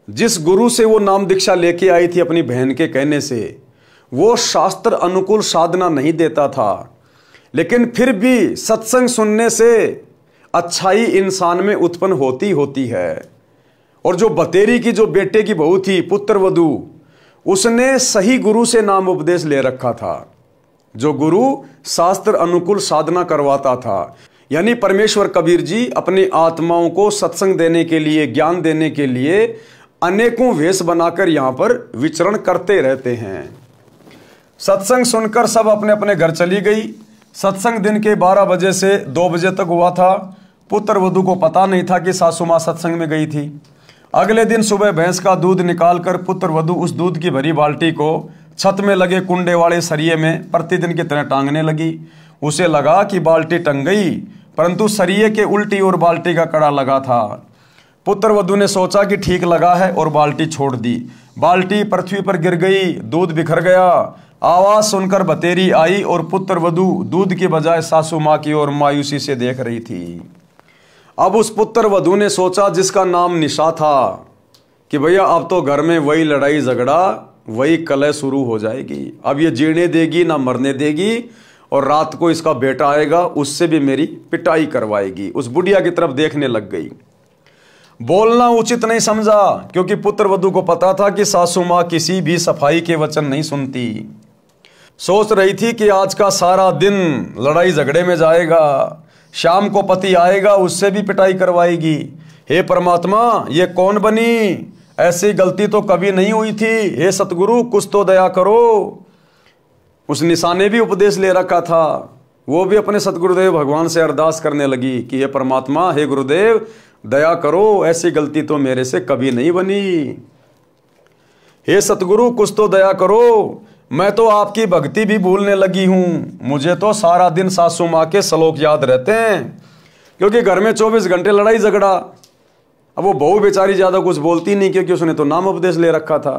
जिस गुरु से वो नाम दीक्षा लेके आई थी अपनी बहन के कहने से, वो शास्त्र अनुकूल साधना नहीं देता था। लेकिन फिर भी सत्संग सुनने से अच्छाई इंसान में उत्पन्न होती है। और जो बतेरी की जो बेटे की बहू थी पुत्र वधू, उसने सही गुरु से नाम उपदेश ले रखा था, जो गुरु शास्त्र अनुकूल साधना करवाता था। यानी परमेश्वर कबीर जी अपनी आत्माओं को सत्संग देने के लिए, ज्ञान देने के लिए अनेकों वेश बनाकर यहां पर विचरण करते रहते हैं। सत्संग सुनकर सब अपने अपने घर चली गई। सत्संग दिन के 12 बजे से 2 बजे तक हुआ था। पुत्र वधू को पता नहीं था कि सासू माँ सत्संग में गई थी। अगले दिन सुबह भैंस का दूध निकालकर पुत्र वधू उस दूध की भरी बाल्टी को छत में लगे कुंडे वाले सरिये में प्रतिदिन की तरह टांगने लगी। उसे लगा कि बाल्टी टंग गई, परंतु सरिये के उल्टी ओर बाल्टी का कड़ा लगा था। पुत्र वधू ने सोचा कि ठीक लगा है और बाल्टी छोड़ दी। बाल्टी पृथ्वी पर गिर गई, दूध बिखर गया। आवाज सुनकर बतेरी आई और पुत्र वधू दूध के बजाय सासू माँ की ओर मायूसी से देख रही थी। अब उस पुत्र वधू ने सोचा, जिसका नाम निशा था, कि भैया अब तो घर में वही लड़ाई झगड़ा, वही कलह शुरू हो जाएगी। अब ये जीने देगी ना मरने देगी, और रात को इसका बेटा आएगा, उससे भी मेरी पिटाई करवाएगी। उस बुढ़िया की तरफ देखने लग गई। बोलना उचित नहीं समझा, क्योंकि पुत्र वधू को पता था कि सासू माँ किसी भी सफाई के वचन नहीं सुनती। सोच रही थी कि आज का सारा दिन लड़ाई झगड़े में जाएगा, शाम को पति आएगा, उससे भी पिटाई करवाएगी। हे परमात्मा, ये कौन बनी? ऐसी गलती तो कभी नहीं हुई थी। हे सतगुरु, कुछ तो दया करो। उस निशा ने भी उपदेश ले रखा था। वो भी अपने सतगुरुदेव भगवान से अरदास करने लगी कि हे परमात्मा, हे गुरुदेव, दया करो, ऐसी गलती तो मेरे से कभी नहीं बनी। हे सतगुरु, कुछ तो दया करो, मैं तो आपकी भक्ति भी भूलने लगी हूं। मुझे तो सारा दिन सासू माँ के श्लोक याद रहते हैं, क्योंकि घर में 24 घंटे लड़ाई झगड़ा। अब वो बहू बेचारी ज्यादा कुछ बोलती नहीं, क्योंकि उसने तो नाम उपदेश ले रखा था।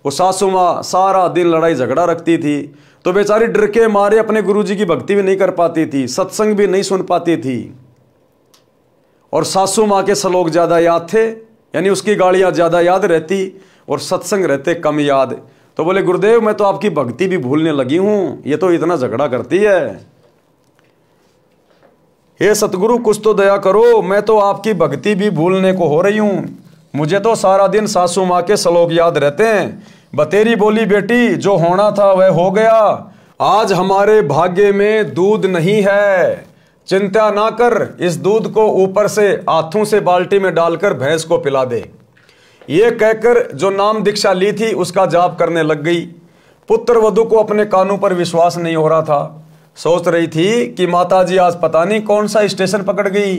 वो सासू माँ सारा दिन लड़ाई झगड़ा रखती थी, तो बेचारी डर के मारे अपने गुरुजी की भक्ति भी नहीं कर पाती थी, सत्संग भी नहीं सुन पाती थी। और सासू माँ के श्लोक ज्यादा याद थे, यानी उसकी गालियां ज्यादा याद रहती और सत्संग रहते कम याद। तो बोले, गुरुदेव, मैं तो आपकी भक्ति भी भूलने लगी हूं, ये तो इतना झगड़ा करती है। हे सतगुरु, कुछ तो दया करो, मैं तो आपकी भक्ति भी भूलने को हो रही हूं। मुझे तो सारा दिन सासू माँ के श्लोक याद रहते हैं। बतेरी बोली, बेटी, जो होना था वह हो गया। आज हमारे भाग्य में दूध नहीं है, चिंता ना कर। इस दूध को ऊपर से हाथों से बाल्टी में डालकर भैंस को पिला दे। ये कहकर जो नाम दीक्षा ली थी उसका जाप करने लग गई। पुत्र वधू को अपने कानों पर विश्वास नहीं हो रहा था। सोच रही थी कि माताजी आज पता नहीं कौन सा स्टेशन पकड़ गई।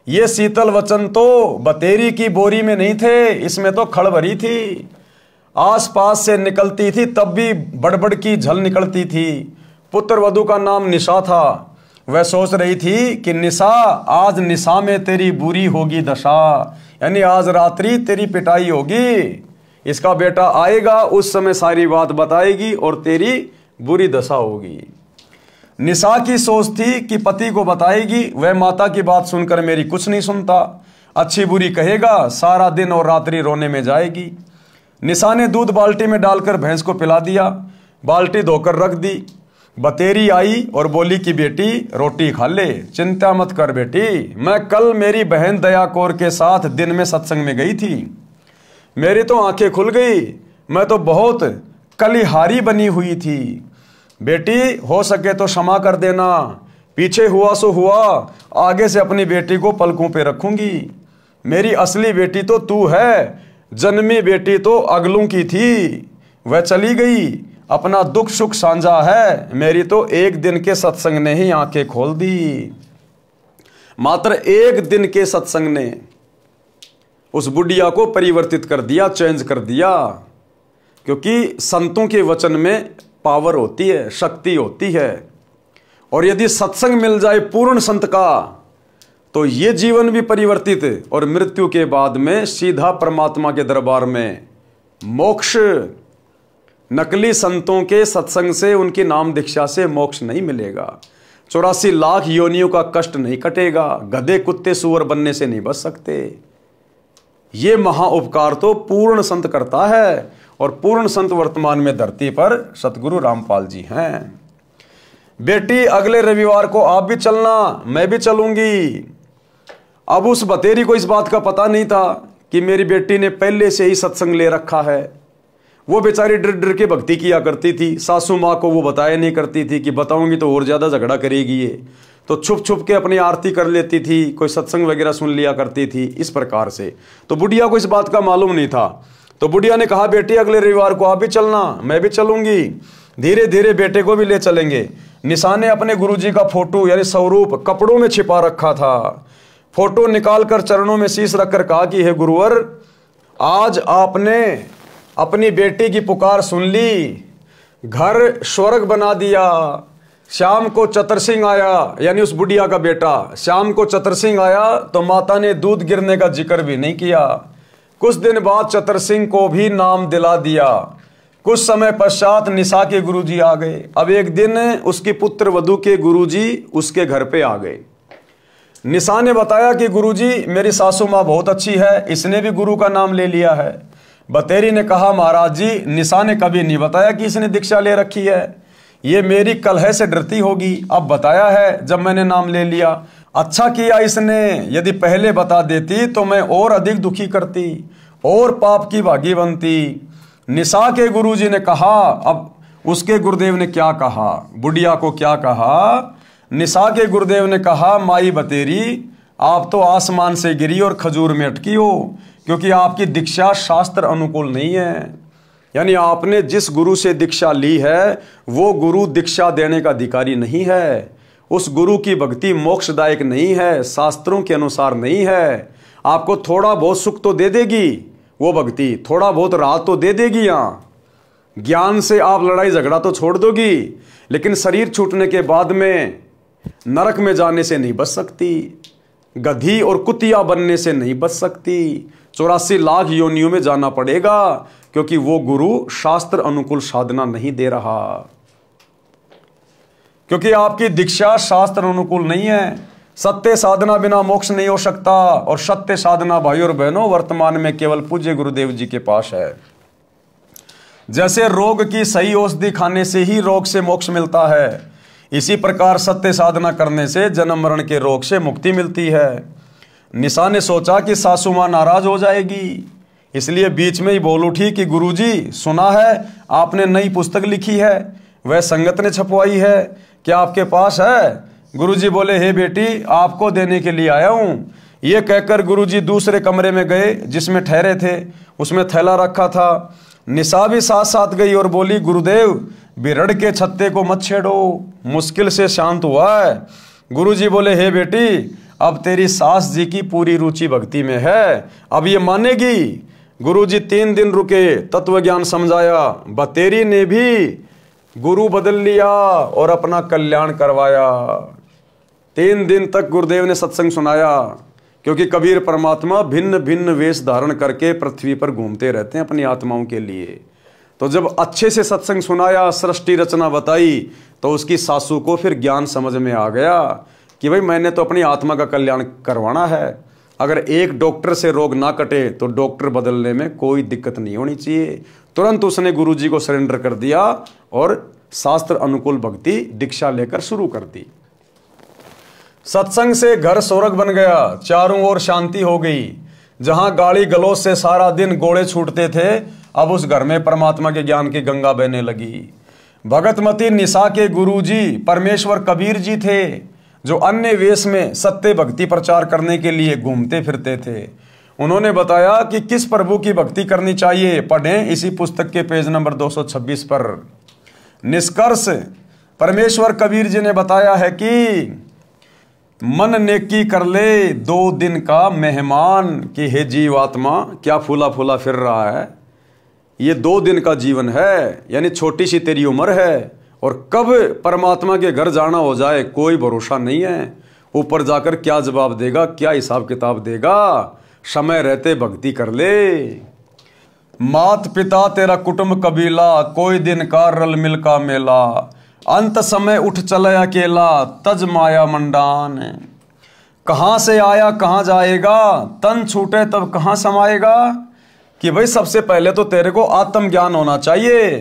ये शीतल वचन तो बतेरी की बोरी में नहीं थे, इसमें तो खड़ भरी थी। आसपास से निकलती थी तब भी बड़बड़ की झल निकलती थी। पुत्र वधू का नाम निशा था। वह सोच रही थी कि निशा, आज निशा में तेरी बुरी होगी दशा, यानी आज रात्रि तेरी पिटाई होगी। इसका बेटा आएगा, उस समय सारी बात बताएगी और तेरी बुरी दशा होगी। निशा की सोच थी कि पति को बताएगी, वह माता की बात सुनकर मेरी कुछ नहीं सुनता, अच्छी बुरी कहेगा, सारा दिन और रात्रि रोने में जाएगी। निशा ने दूध बाल्टी में डालकर भैंस को पिला दिया, बाल्टी धोकर रख दी। बतेरी आई और बोली कि बेटी, रोटी खा ले, चिंता मत कर बेटी। मैं कल मेरी बहन दया कौर के साथ दिन में सत्संग में गई थी, मेरी तो आंखें खुल गई। मैं तो बहुत कलिहारी बनी हुई थी। बेटी, हो सके तो क्षमा कर देना। पीछे हुआ सो हुआ, आगे से अपनी बेटी को पलकों पे रखूंगी। मेरी असली बेटी तो तू है, जन्मी बेटी तो अगलों की थी। वह चली गई, अपना दुख सुख साझा है। मेरी तो एक दिन के सत्संग ने ही आंखें खोल दी। मात्र एक दिन के सत्संग ने उस बुढ़िया को परिवर्तित कर दिया, चेंज कर दिया। क्योंकि संतों के वचन में पावर होती है, शक्ति होती है। और यदि सत्संग मिल जाए पूर्ण संत का, तो ये जीवन भी परिवर्तित और मृत्यु के बाद में सीधा परमात्मा के दरबार में मोक्ष। नकली संतों के सत्संग से, उनकी नाम दीक्षा से मोक्ष नहीं मिलेगा। 84 लाख योनियों का कष्ट नहीं कटेगा। गधे कुत्ते सुअर बनने से नहीं बच सकते। ये महाउपकार तो पूर्ण संत करता है, और पूर्ण संत वर्तमान में धरती पर सतगुरु रामपाल जी हैं। बेटी, अगले रविवार को आप भी चलना, मैं भी चलूंगी। अब उस बतेरी को इस बात का पता नहीं था कि मेरी बेटी ने पहले से ही सत्संग ले रखा है। वो बेचारी डर डर के भक्ति किया करती थी। सासू माँ को वो बताया नहीं करती थी कि बताऊंगी तो और ज़्यादा झगड़ा करेगी ये, तो छुप छुप के अपनी आरती कर लेती थी, कोई सत्संग वगैरह सुन लिया करती थी इस प्रकार से। तो बुढ़िया को इस बात का मालूम नहीं था। तो बुढ़िया ने कहा, बेटी अगले रविवार को आप भी चलना, मैं भी चलूंगी, धीरे धीरे बेटे को भी ले चलेंगे। निशा ने अपने गुरुजी का फोटो यानी स्वरूप कपड़ों में छिपा रखा था। फोटो निकालकर चरणों में शीश रखकर कहा कि हे गुरुवर, आज आपने अपनी बेटी की पुकार सुन ली, घर स्वर्ग बना दिया। शाम को चतर सिंह आया, यानी उस बुढ़िया का बेटा, शाम को चतर सिंह आया तो माता ने दूध गिरने का जिक्र भी नहीं किया। कुछ दिन बाद चतर सिंह को भी नाम दिला दिया। कुछ समय पश्चात निशा के गुरुजी आ गए। अब एक दिन उसकी पुत्र वधू के गुरुजी उसके घर पे आ गए। निशा ने बताया कि गुरुजी, मेरी सासू माँ बहुत अच्छी है, इसने भी गुरु का नाम ले लिया है। बतेरी ने कहा, महाराज जी, निशा ने कभी नहीं बताया कि इसने दीक्षा ले रखी है, ये मेरी कलह से डरती होगी, अब बताया है जब मैंने नाम ले लिया। अच्छा किया इसने, यदि पहले बता देती तो मैं और अधिक दुखी करती और पाप की भागी बनती। निशा के गुरुजी ने कहा, अब उसके गुरुदेव ने क्या कहा, बुढ़िया को क्या कहा? निशा के गुरुदेव ने कहा, माई बतेरी, आप तो आसमान से गिरी और खजूर में अटकी हो, क्योंकि आपकी दीक्षा शास्त्र अनुकूल नहीं है। यानी आपने जिस गुरु से दीक्षा ली है वो गुरु दीक्षा देने का अधिकारी नहीं है। उस गुरु की भक्ति मोक्षदायक नहीं है, शास्त्रों के अनुसार नहीं है। आपको थोड़ा बहुत सुख तो दे देगी वो भक्ति, थोड़ा बहुत राहत तो दे देगी, यहाँ ज्ञान से आप लड़ाई झगड़ा तो छोड़ दोगी, लेकिन शरीर छूटने के बाद में नरक में जाने से नहीं बच सकती, गधी और कुतिया बनने से नहीं बच सकती, 84 लाख योनियों में जाना पड़ेगा, क्योंकि वो गुरु शास्त्र अनुकूल साधना नहीं दे रहा, क्योंकि आपकी दीक्षा शास्त्र अनुकूल नहीं है। सत्य साधना बिना मोक्ष नहीं हो सकता, और सत्य साधना भाई और बहनों वर्तमान में केवल पूज्य गुरुदेव जी के पास है। जैसे रोग की सही औषधि खाने से ही रोग से मोक्ष मिलता है, इसी प्रकार सत्य साधना करने से जन्म मरण के रोग से मुक्ति मिलती है। निशा ने सोचा कि सासू माँ नाराज हो जाएगी, इसलिए बीच में ही बोल उठी कि गुरुजी, सुना है आपने नई पुस्तक लिखी है, वह संगत ने छपवाई है, क्या आपके पास है? गुरुजी बोले, हे बेटी, आपको देने के लिए आया हूँ। ये कहकर गुरुजी दूसरे कमरे में गए जिसमें ठहरे थे, उसमें थैला रखा था। निशा भी साथ साथ गई और बोली, गुरुदेव, बिरड़ के छत्ते को मत छेड़ो, मुश्किल से शांत हुआ है। गुरुजी बोले, हे बेटी, अब तेरी सास जी की पूरी रुचि भक्ति में है, अब ये मानेगी। गुरुजी 3 दिन रुके, तत्व ज्ञान समझाया। बतेरी ने भी गुरु बदल लिया और अपना कल्याण करवाया। 3 दिन तक गुरुदेव ने सत्संग सुनाया, क्योंकि कबीर परमात्मा भिन्न भिन्न वेश धारण करके पृथ्वी पर घूमते रहते हैं अपनी आत्माओं के लिए। तो जब अच्छे से सत्संग सुनाया, सृष्टि रचना बताई, तो उसकी सासू को फिर ज्ञान समझ में आ गया कि भाई मैंने तो अपनी आत्मा का कल्याण करवाना है। अगर एक डॉक्टर से रोग ना कटे तो डॉक्टर बदलने में कोई दिक्कत नहीं होनी चाहिए। तुरंत उसने गुरुजी को सरेंडर कर दिया और शास्त्र अनुकूल भक्ति दीक्षा लेकर शुरू कर दी। सत्संग से घर स्वर्ग बन गया, चारों ओर शांति हो गई। जहां गाली गलौज से सारा दिन गोले छूटते थे, अब उस घर में परमात्मा के ज्ञान की गंगा बहने लगी। भगतमती निशा के गुरुजी परमेश्वर कबीर जी थे, जो अन्य वेश में सत्य भक्ति प्रचार करने के लिए घूमते फिरते थे। उन्होंने बताया कि किस प्रभु की भक्ति करनी चाहिए, पढ़ें इसी पुस्तक के पेज नंबर 226 पर। निष्कर्ष परमेश्वर कबीर जी ने बताया है कि मन नेकी कर ले 2 दिन का मेहमान, कि हे जीवात्मा, क्या फूला फूला फिर रहा है, ये 2 दिन का जीवन है, यानी छोटी सी तेरी उम्र है, और कब परमात्मा के घर जाना हो जाए कोई भरोसा नहीं है। ऊपर जाकर क्या जवाब देगा, क्या हिसाब किताब देगा। समय रहते भक्ति कर ले। मात पिता तेरा कुटुंब कबीला, कोई दिन का रल मिल का मेला, अंत समय उठ चले अकेला, तज माया मंडान। कहाँ से आया कहाँ जाएगा, तन छूटे तब कहाँ समाएगा। कि भाई सबसे पहले तो तेरे को आत्मज्ञान होना चाहिए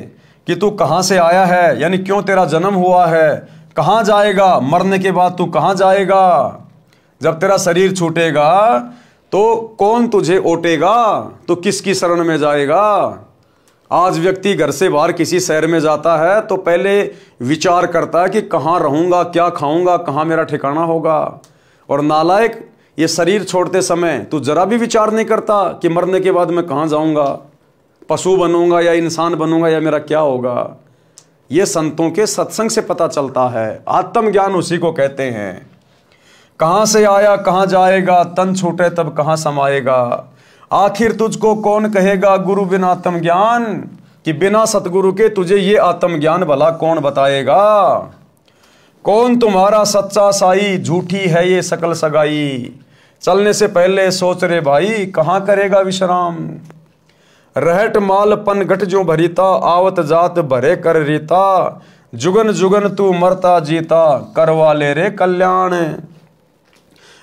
कि तू कहाँ से आया है, यानी क्यों तेरा जन्म हुआ है, कहाँ जाएगा, मरने के बाद तू कहाँ जाएगा। जब तेरा शरीर छूटेगा तो कौन तुझे ओटेगा, तो किसकी शरण में जाएगा। आज व्यक्ति घर से बाहर किसी शहर में जाता है तो पहले विचार करता है कि कहाँ रहूँगा, क्या खाऊंगा, कहाँ मेरा ठिकाना होगा। और नालायक, ये शरीर छोड़ते समय तू जरा भी विचार नहीं करता कि मरने के बाद मैं कहाँ जाऊँगा, पशु बनूंगा या इंसान बनूंगा या मेरा क्या होगा। ये संतों के सत्संग से पता चलता है। आत्मज्ञान उसी को कहते हैं। कहाँ से आया कहाँ जाएगा, तन छूटे तब कहाँ समाएगा। आखिर तुझको कौन कहेगा गुरु बिना आत्मज्ञान, कि बिना सतगुरु के तुझे ये आत्मज्ञान भला कौन बताएगा। कौन तुम्हारा सच्चा साई, झूठी है ये सकल सगाई। चलने से पहले सोच रे भाई, कहाँ करेगा विश्राम। रहट माल पन घट जो भरीता, आवत जात भरे कर रीता। जुगन जुगन तू मरता जीता, करवा ले रे कल्याण।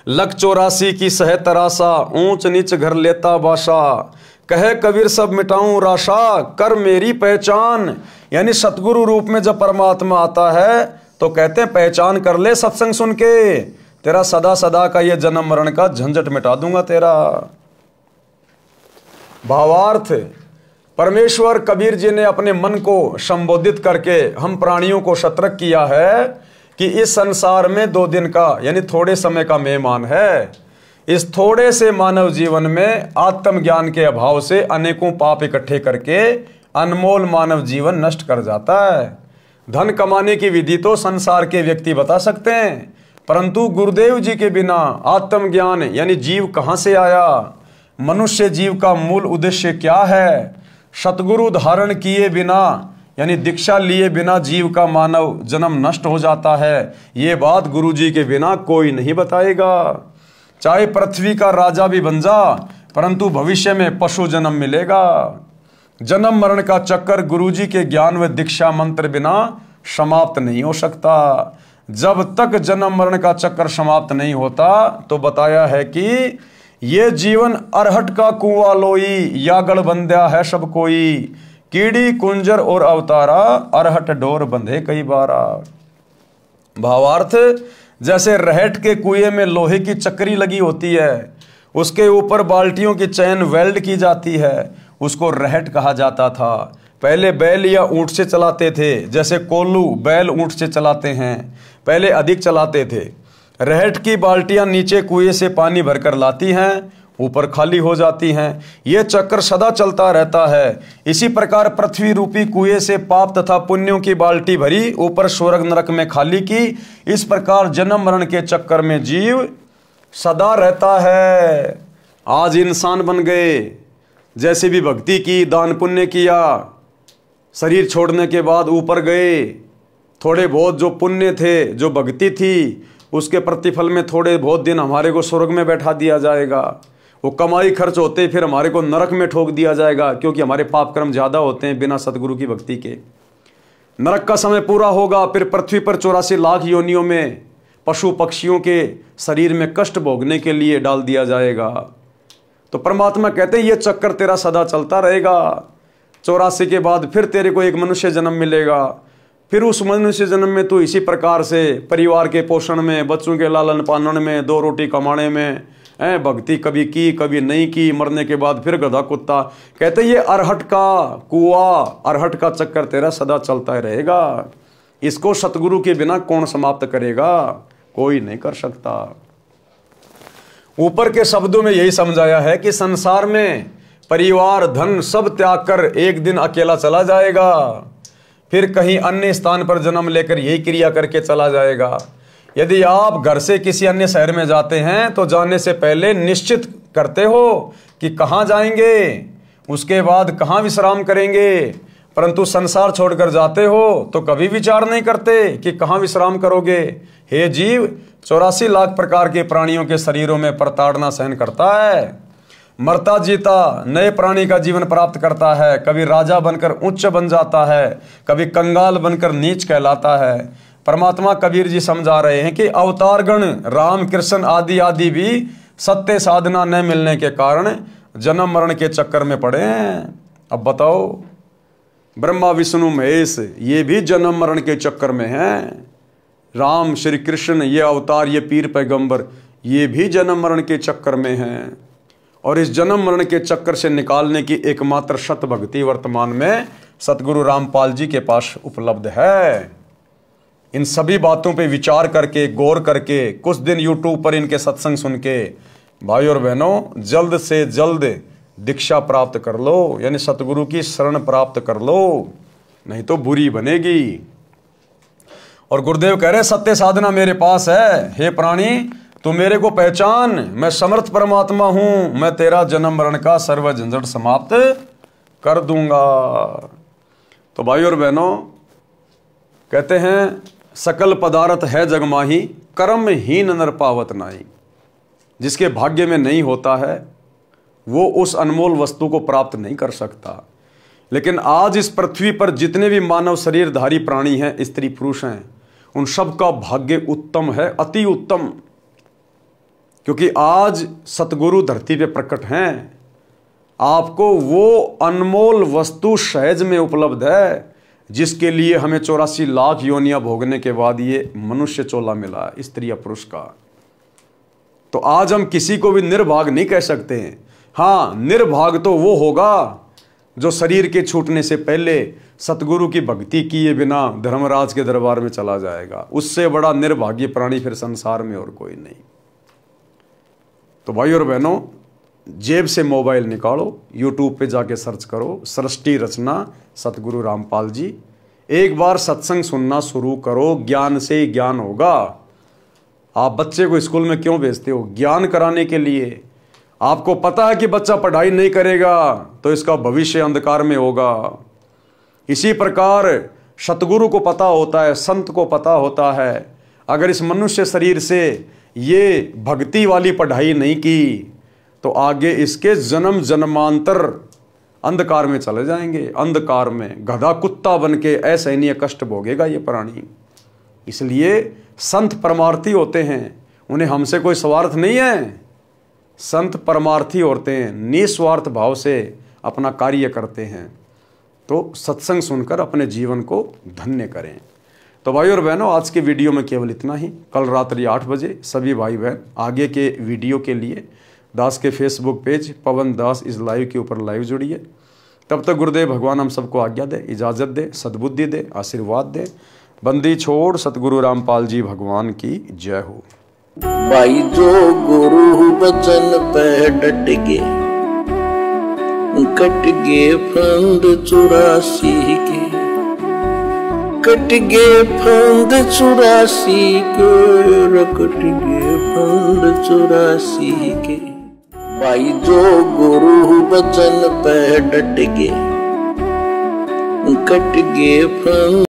लख 84 की सह तरासा, ऊंच नीच घर लेता बाशा। कहे कबीर सब मिटाऊं राशा, कर मेरी पहचान। यानी सतगुरु रूप में जब परमात्मा आता है तो कहते हैं पहचान कर ले सत्संग सुन के, तेरा सदा सदा का ये जन्म मरण का झंझट मिटा दूंगा तेरा। भावार्थ, परमेश्वर कबीर जी ने अपने मन को संबोधित करके हम प्राणियों को सतर्क किया है कि इस संसार में 2 दिन का यानी थोड़े समय का मेहमान है। इस थोड़े से मानव जीवन में आत्मज्ञान के अभाव से अनेकों पाप इकट्ठे करके अनमोल मानव जीवन नष्ट कर जाता है। धन कमाने की विधि तो संसार के व्यक्ति बता सकते हैं, परंतु गुरुदेव जी के बिना आत्मज्ञान यानी जीव कहाँ से आया, मनुष्य जीव का मूल उद्देश्य क्या है, सतगुरु धारण किए बिना यानी दीक्षा लिए बिना जीव का मानव जन्म नष्ट हो जाता है। ये बात गुरु जी के बिना कोई नहीं बताएगा। चाहे पृथ्वी का राजा भी बन जा, परंतु भविष्य में पशु जन्म मिलेगा। जन्म मरण का चक्कर गुरु जी के ज्ञान व दीक्षा मंत्र बिना समाप्त नहीं हो सकता। जब तक जन्म मरण का चक्कर समाप्त नहीं होता तो बताया है कि ये जीवन अरहट का कुआं लोई, यागड़ बंध्या है सब कोई। कीड़ी कुंजर और अवतारा, अरहट डोर बंधे कई बारा। भावार्थ, जैसे रहट के कुएं में लोहे की चक्री लगी होती है, उसके ऊपर बाल्टियों की चैन वेल्ड की जाती है, उसको रहट कहा जाता था। पहले बैल या ऊंट से चलाते थे, जैसे कोल्लू बैल ऊंट से चलाते हैं, पहले अधिक चलाते थे। रहट की बाल्टियां नीचे कुएं से पानी भरकर लाती हैं, ऊपर खाली हो जाती हैं। यह चक्कर सदा चलता रहता है। इसी प्रकार पृथ्वी रूपी कुएं से पाप तथा पुण्यों की बाल्टी भरी, ऊपर स्वर्ग नरक में खाली की। इस प्रकार जन्म मरण के चक्कर में जीव सदा रहता है। आज इंसान बन गए, जैसे भी भक्ति की, दान पुण्य किया, शरीर छोड़ने के बाद ऊपर गए, थोड़े बहुत जो पुण्य थे, जो भक्ति थी, उसके प्रतिफल में थोड़े बहुत दिन हमारे को स्वर्ग में बैठा दिया जाएगा। वो कमाई खर्च होते फिर हमारे को नरक में ठोक दिया जाएगा, क्योंकि हमारे पाप कर्म ज़्यादा होते हैं बिना सतगुरु की भक्ति के। नरक का समय पूरा होगा, फिर पृथ्वी पर 84 लाख योनियों में पशु पक्षियों के शरीर में कष्ट भोगने के लिए डाल दिया जाएगा। तो परमात्मा कहते हैं ये चक्कर तेरा सदा चलता रहेगा। 84 के बाद फिर तेरे को एक मनुष्य जन्म मिलेगा, फिर उस मनुष्य जन्म में तू इसी प्रकार से परिवार के पोषण में, बच्चों के लालन पालन में, 2 रोटी कमाने में, भक्ति कभी की कभी नहीं की, मरने के बाद फिर गधा कुत्ता। कहते ये अरहट का कुआं, अरहट का चक्कर तेरा सदा चलता रहेगा। इसको सतगुरु के बिना कौन समाप्त करेगा, कोई नहीं कर सकता। ऊपर के शब्दों में यही समझाया है कि संसार में परिवार धन सब त्याग कर एक दिन अकेला चला जाएगा, फिर कहीं अन्य स्थान पर जन्म लेकर यही क्रिया करके चला जाएगा। यदि आप घर से किसी अन्य शहर में जाते हैं तो जाने से पहले निश्चित करते हो कि कहाँ जाएंगे, उसके बाद कहाँ विश्राम करेंगे, परंतु संसार छोड़कर जाते हो तो कभी विचार नहीं करते कि कहाँ विश्राम करोगे। हे जीव, 84 लाख प्रकार के प्राणियों के शरीरों में प्रताड़ना सहन करता है, मरता जीता नए प्राणी का जीवन प्राप्त करता है। कभी राजा बनकर उच्च बन जाता है, कभी कंगाल बनकर नीच कहलाता है। परमात्मा कबीर जी समझा रहे हैं कि अवतारगण राम कृष्ण आदि आदि भी सत्य साधना न मिलने के कारण जन्म मरण के चक्कर में पड़े हैं। अब बताओ, ब्रह्मा विष्णु महेश ये भी जन्म मरण के चक्कर में हैं। राम श्री कृष्ण ये अवतार, ये पीर पैगंबर, ये भी जन्म मरण के चक्कर में हैं। और इस जन्म मरण के चक्कर से निकालने की एकमात्र सत भक्ति वर्तमान में सतगुरु रामपाल जी के पास उपलब्ध है। इन सभी बातों पे विचार करके, गौर करके, कुछ दिन यूट्यूब पर इनके सत्संग सुन के भाई और बहनों जल्द से जल्द दीक्षा प्राप्त कर लो, यानी सतगुरु की शरण प्राप्त कर लो, नहीं तो बुरी बनेगी। और गुरुदेव कह रहे सत्य साधना मेरे पास है, हे प्राणी तू मेरे को पहचान, मैं समर्थ परमात्मा हूं, मैं तेरा जन्म मरण का सर्व झंझट समाप्त कर दूंगा। तो भाई और बहनों कहते हैं सकल पदार्थ है जगमाही, कर्महीन नर पावत नाई। जिसके भाग्य में नहीं होता है वो उस अनमोल वस्तु को प्राप्त नहीं कर सकता। लेकिन आज इस पृथ्वी पर जितने भी मानव शरीरधारी प्राणी हैं, स्त्री पुरुष हैं, उन सब का भाग्य उत्तम है, अति उत्तम। क्योंकि आज सतगुरु धरती पे प्रकट हैं। आपको वो अनमोल वस्तु सहज में उपलब्ध है जिसके लिए हमें 84 लाख योनियां भोगने के बाद ये मनुष्य चोला मिला है, स्त्री या पुरुष का। तो आज हम किसी को भी निर्भाग नहीं कह सकते हैं। हाँ, निर्भाग तो वो होगा जो शरीर के छूटने से पहले सतगुरु की भक्ति किए बिना धर्मराज के दरबार में चला जाएगा। उससे बड़ा निर्भाग्य प्राणी फिर संसार में और कोई नहीं। तो भाई और बहनों जेब से मोबाइल निकालो, यूट्यूब पे जाके सर्च करो सृष्टि रचना सतगुरु रामपाल जी। एक बार सत्संग सुनना शुरू करो, ज्ञान से ही ज्ञान होगा। आप बच्चे को स्कूल में क्यों भेजते हो? ज्ञान कराने के लिए। आपको पता है कि बच्चा पढ़ाई नहीं करेगा तो इसका भविष्य अंधकार में होगा। इसी प्रकार सतगुरु को पता होता है, संत को पता होता है, अगर इस मनुष्य शरीर से ये भक्ति वाली पढ़ाई नहीं की तो आगे इसके जन्म जन्मांतर अंधकार में चले जाएंगे। अंधकार में गधा कुत्ता बन के असहनीय कष्ट भोगेगा ये प्राणी। इसलिए संत परमार्थी होते हैं, उन्हें हमसे कोई स्वार्थ नहीं है। संत परमार्थी होते हैं, निस्वार्थ भाव से अपना कार्य करते हैं। तो सत्संग सुनकर अपने जीवन को धन्य करें। तो भाई और बहनों आज के वीडियो में केवल इतना ही। कल रात्रि 8 बजे सभी भाई बहन आगे के वीडियो के लिए दास के Facebook page Pawan Das is live के ऊपर लाइव जुड़िए। तब तक गुरुदेव भगवान हम सबको आज्ञा दे, इजाज़त दे, सद्बुद्धि दे, आशीर्वाद दे। बंदी छोड़ सतगुरु रामपाल जी भगवान की जय हो। भाई जो गुरु बचन पे डट गे, कट गे फंद 84 के, कट गे फंद 84 के, कट गे फंद 84 के। भाई जो गुरु बचन पे डट गे, कट गे फंद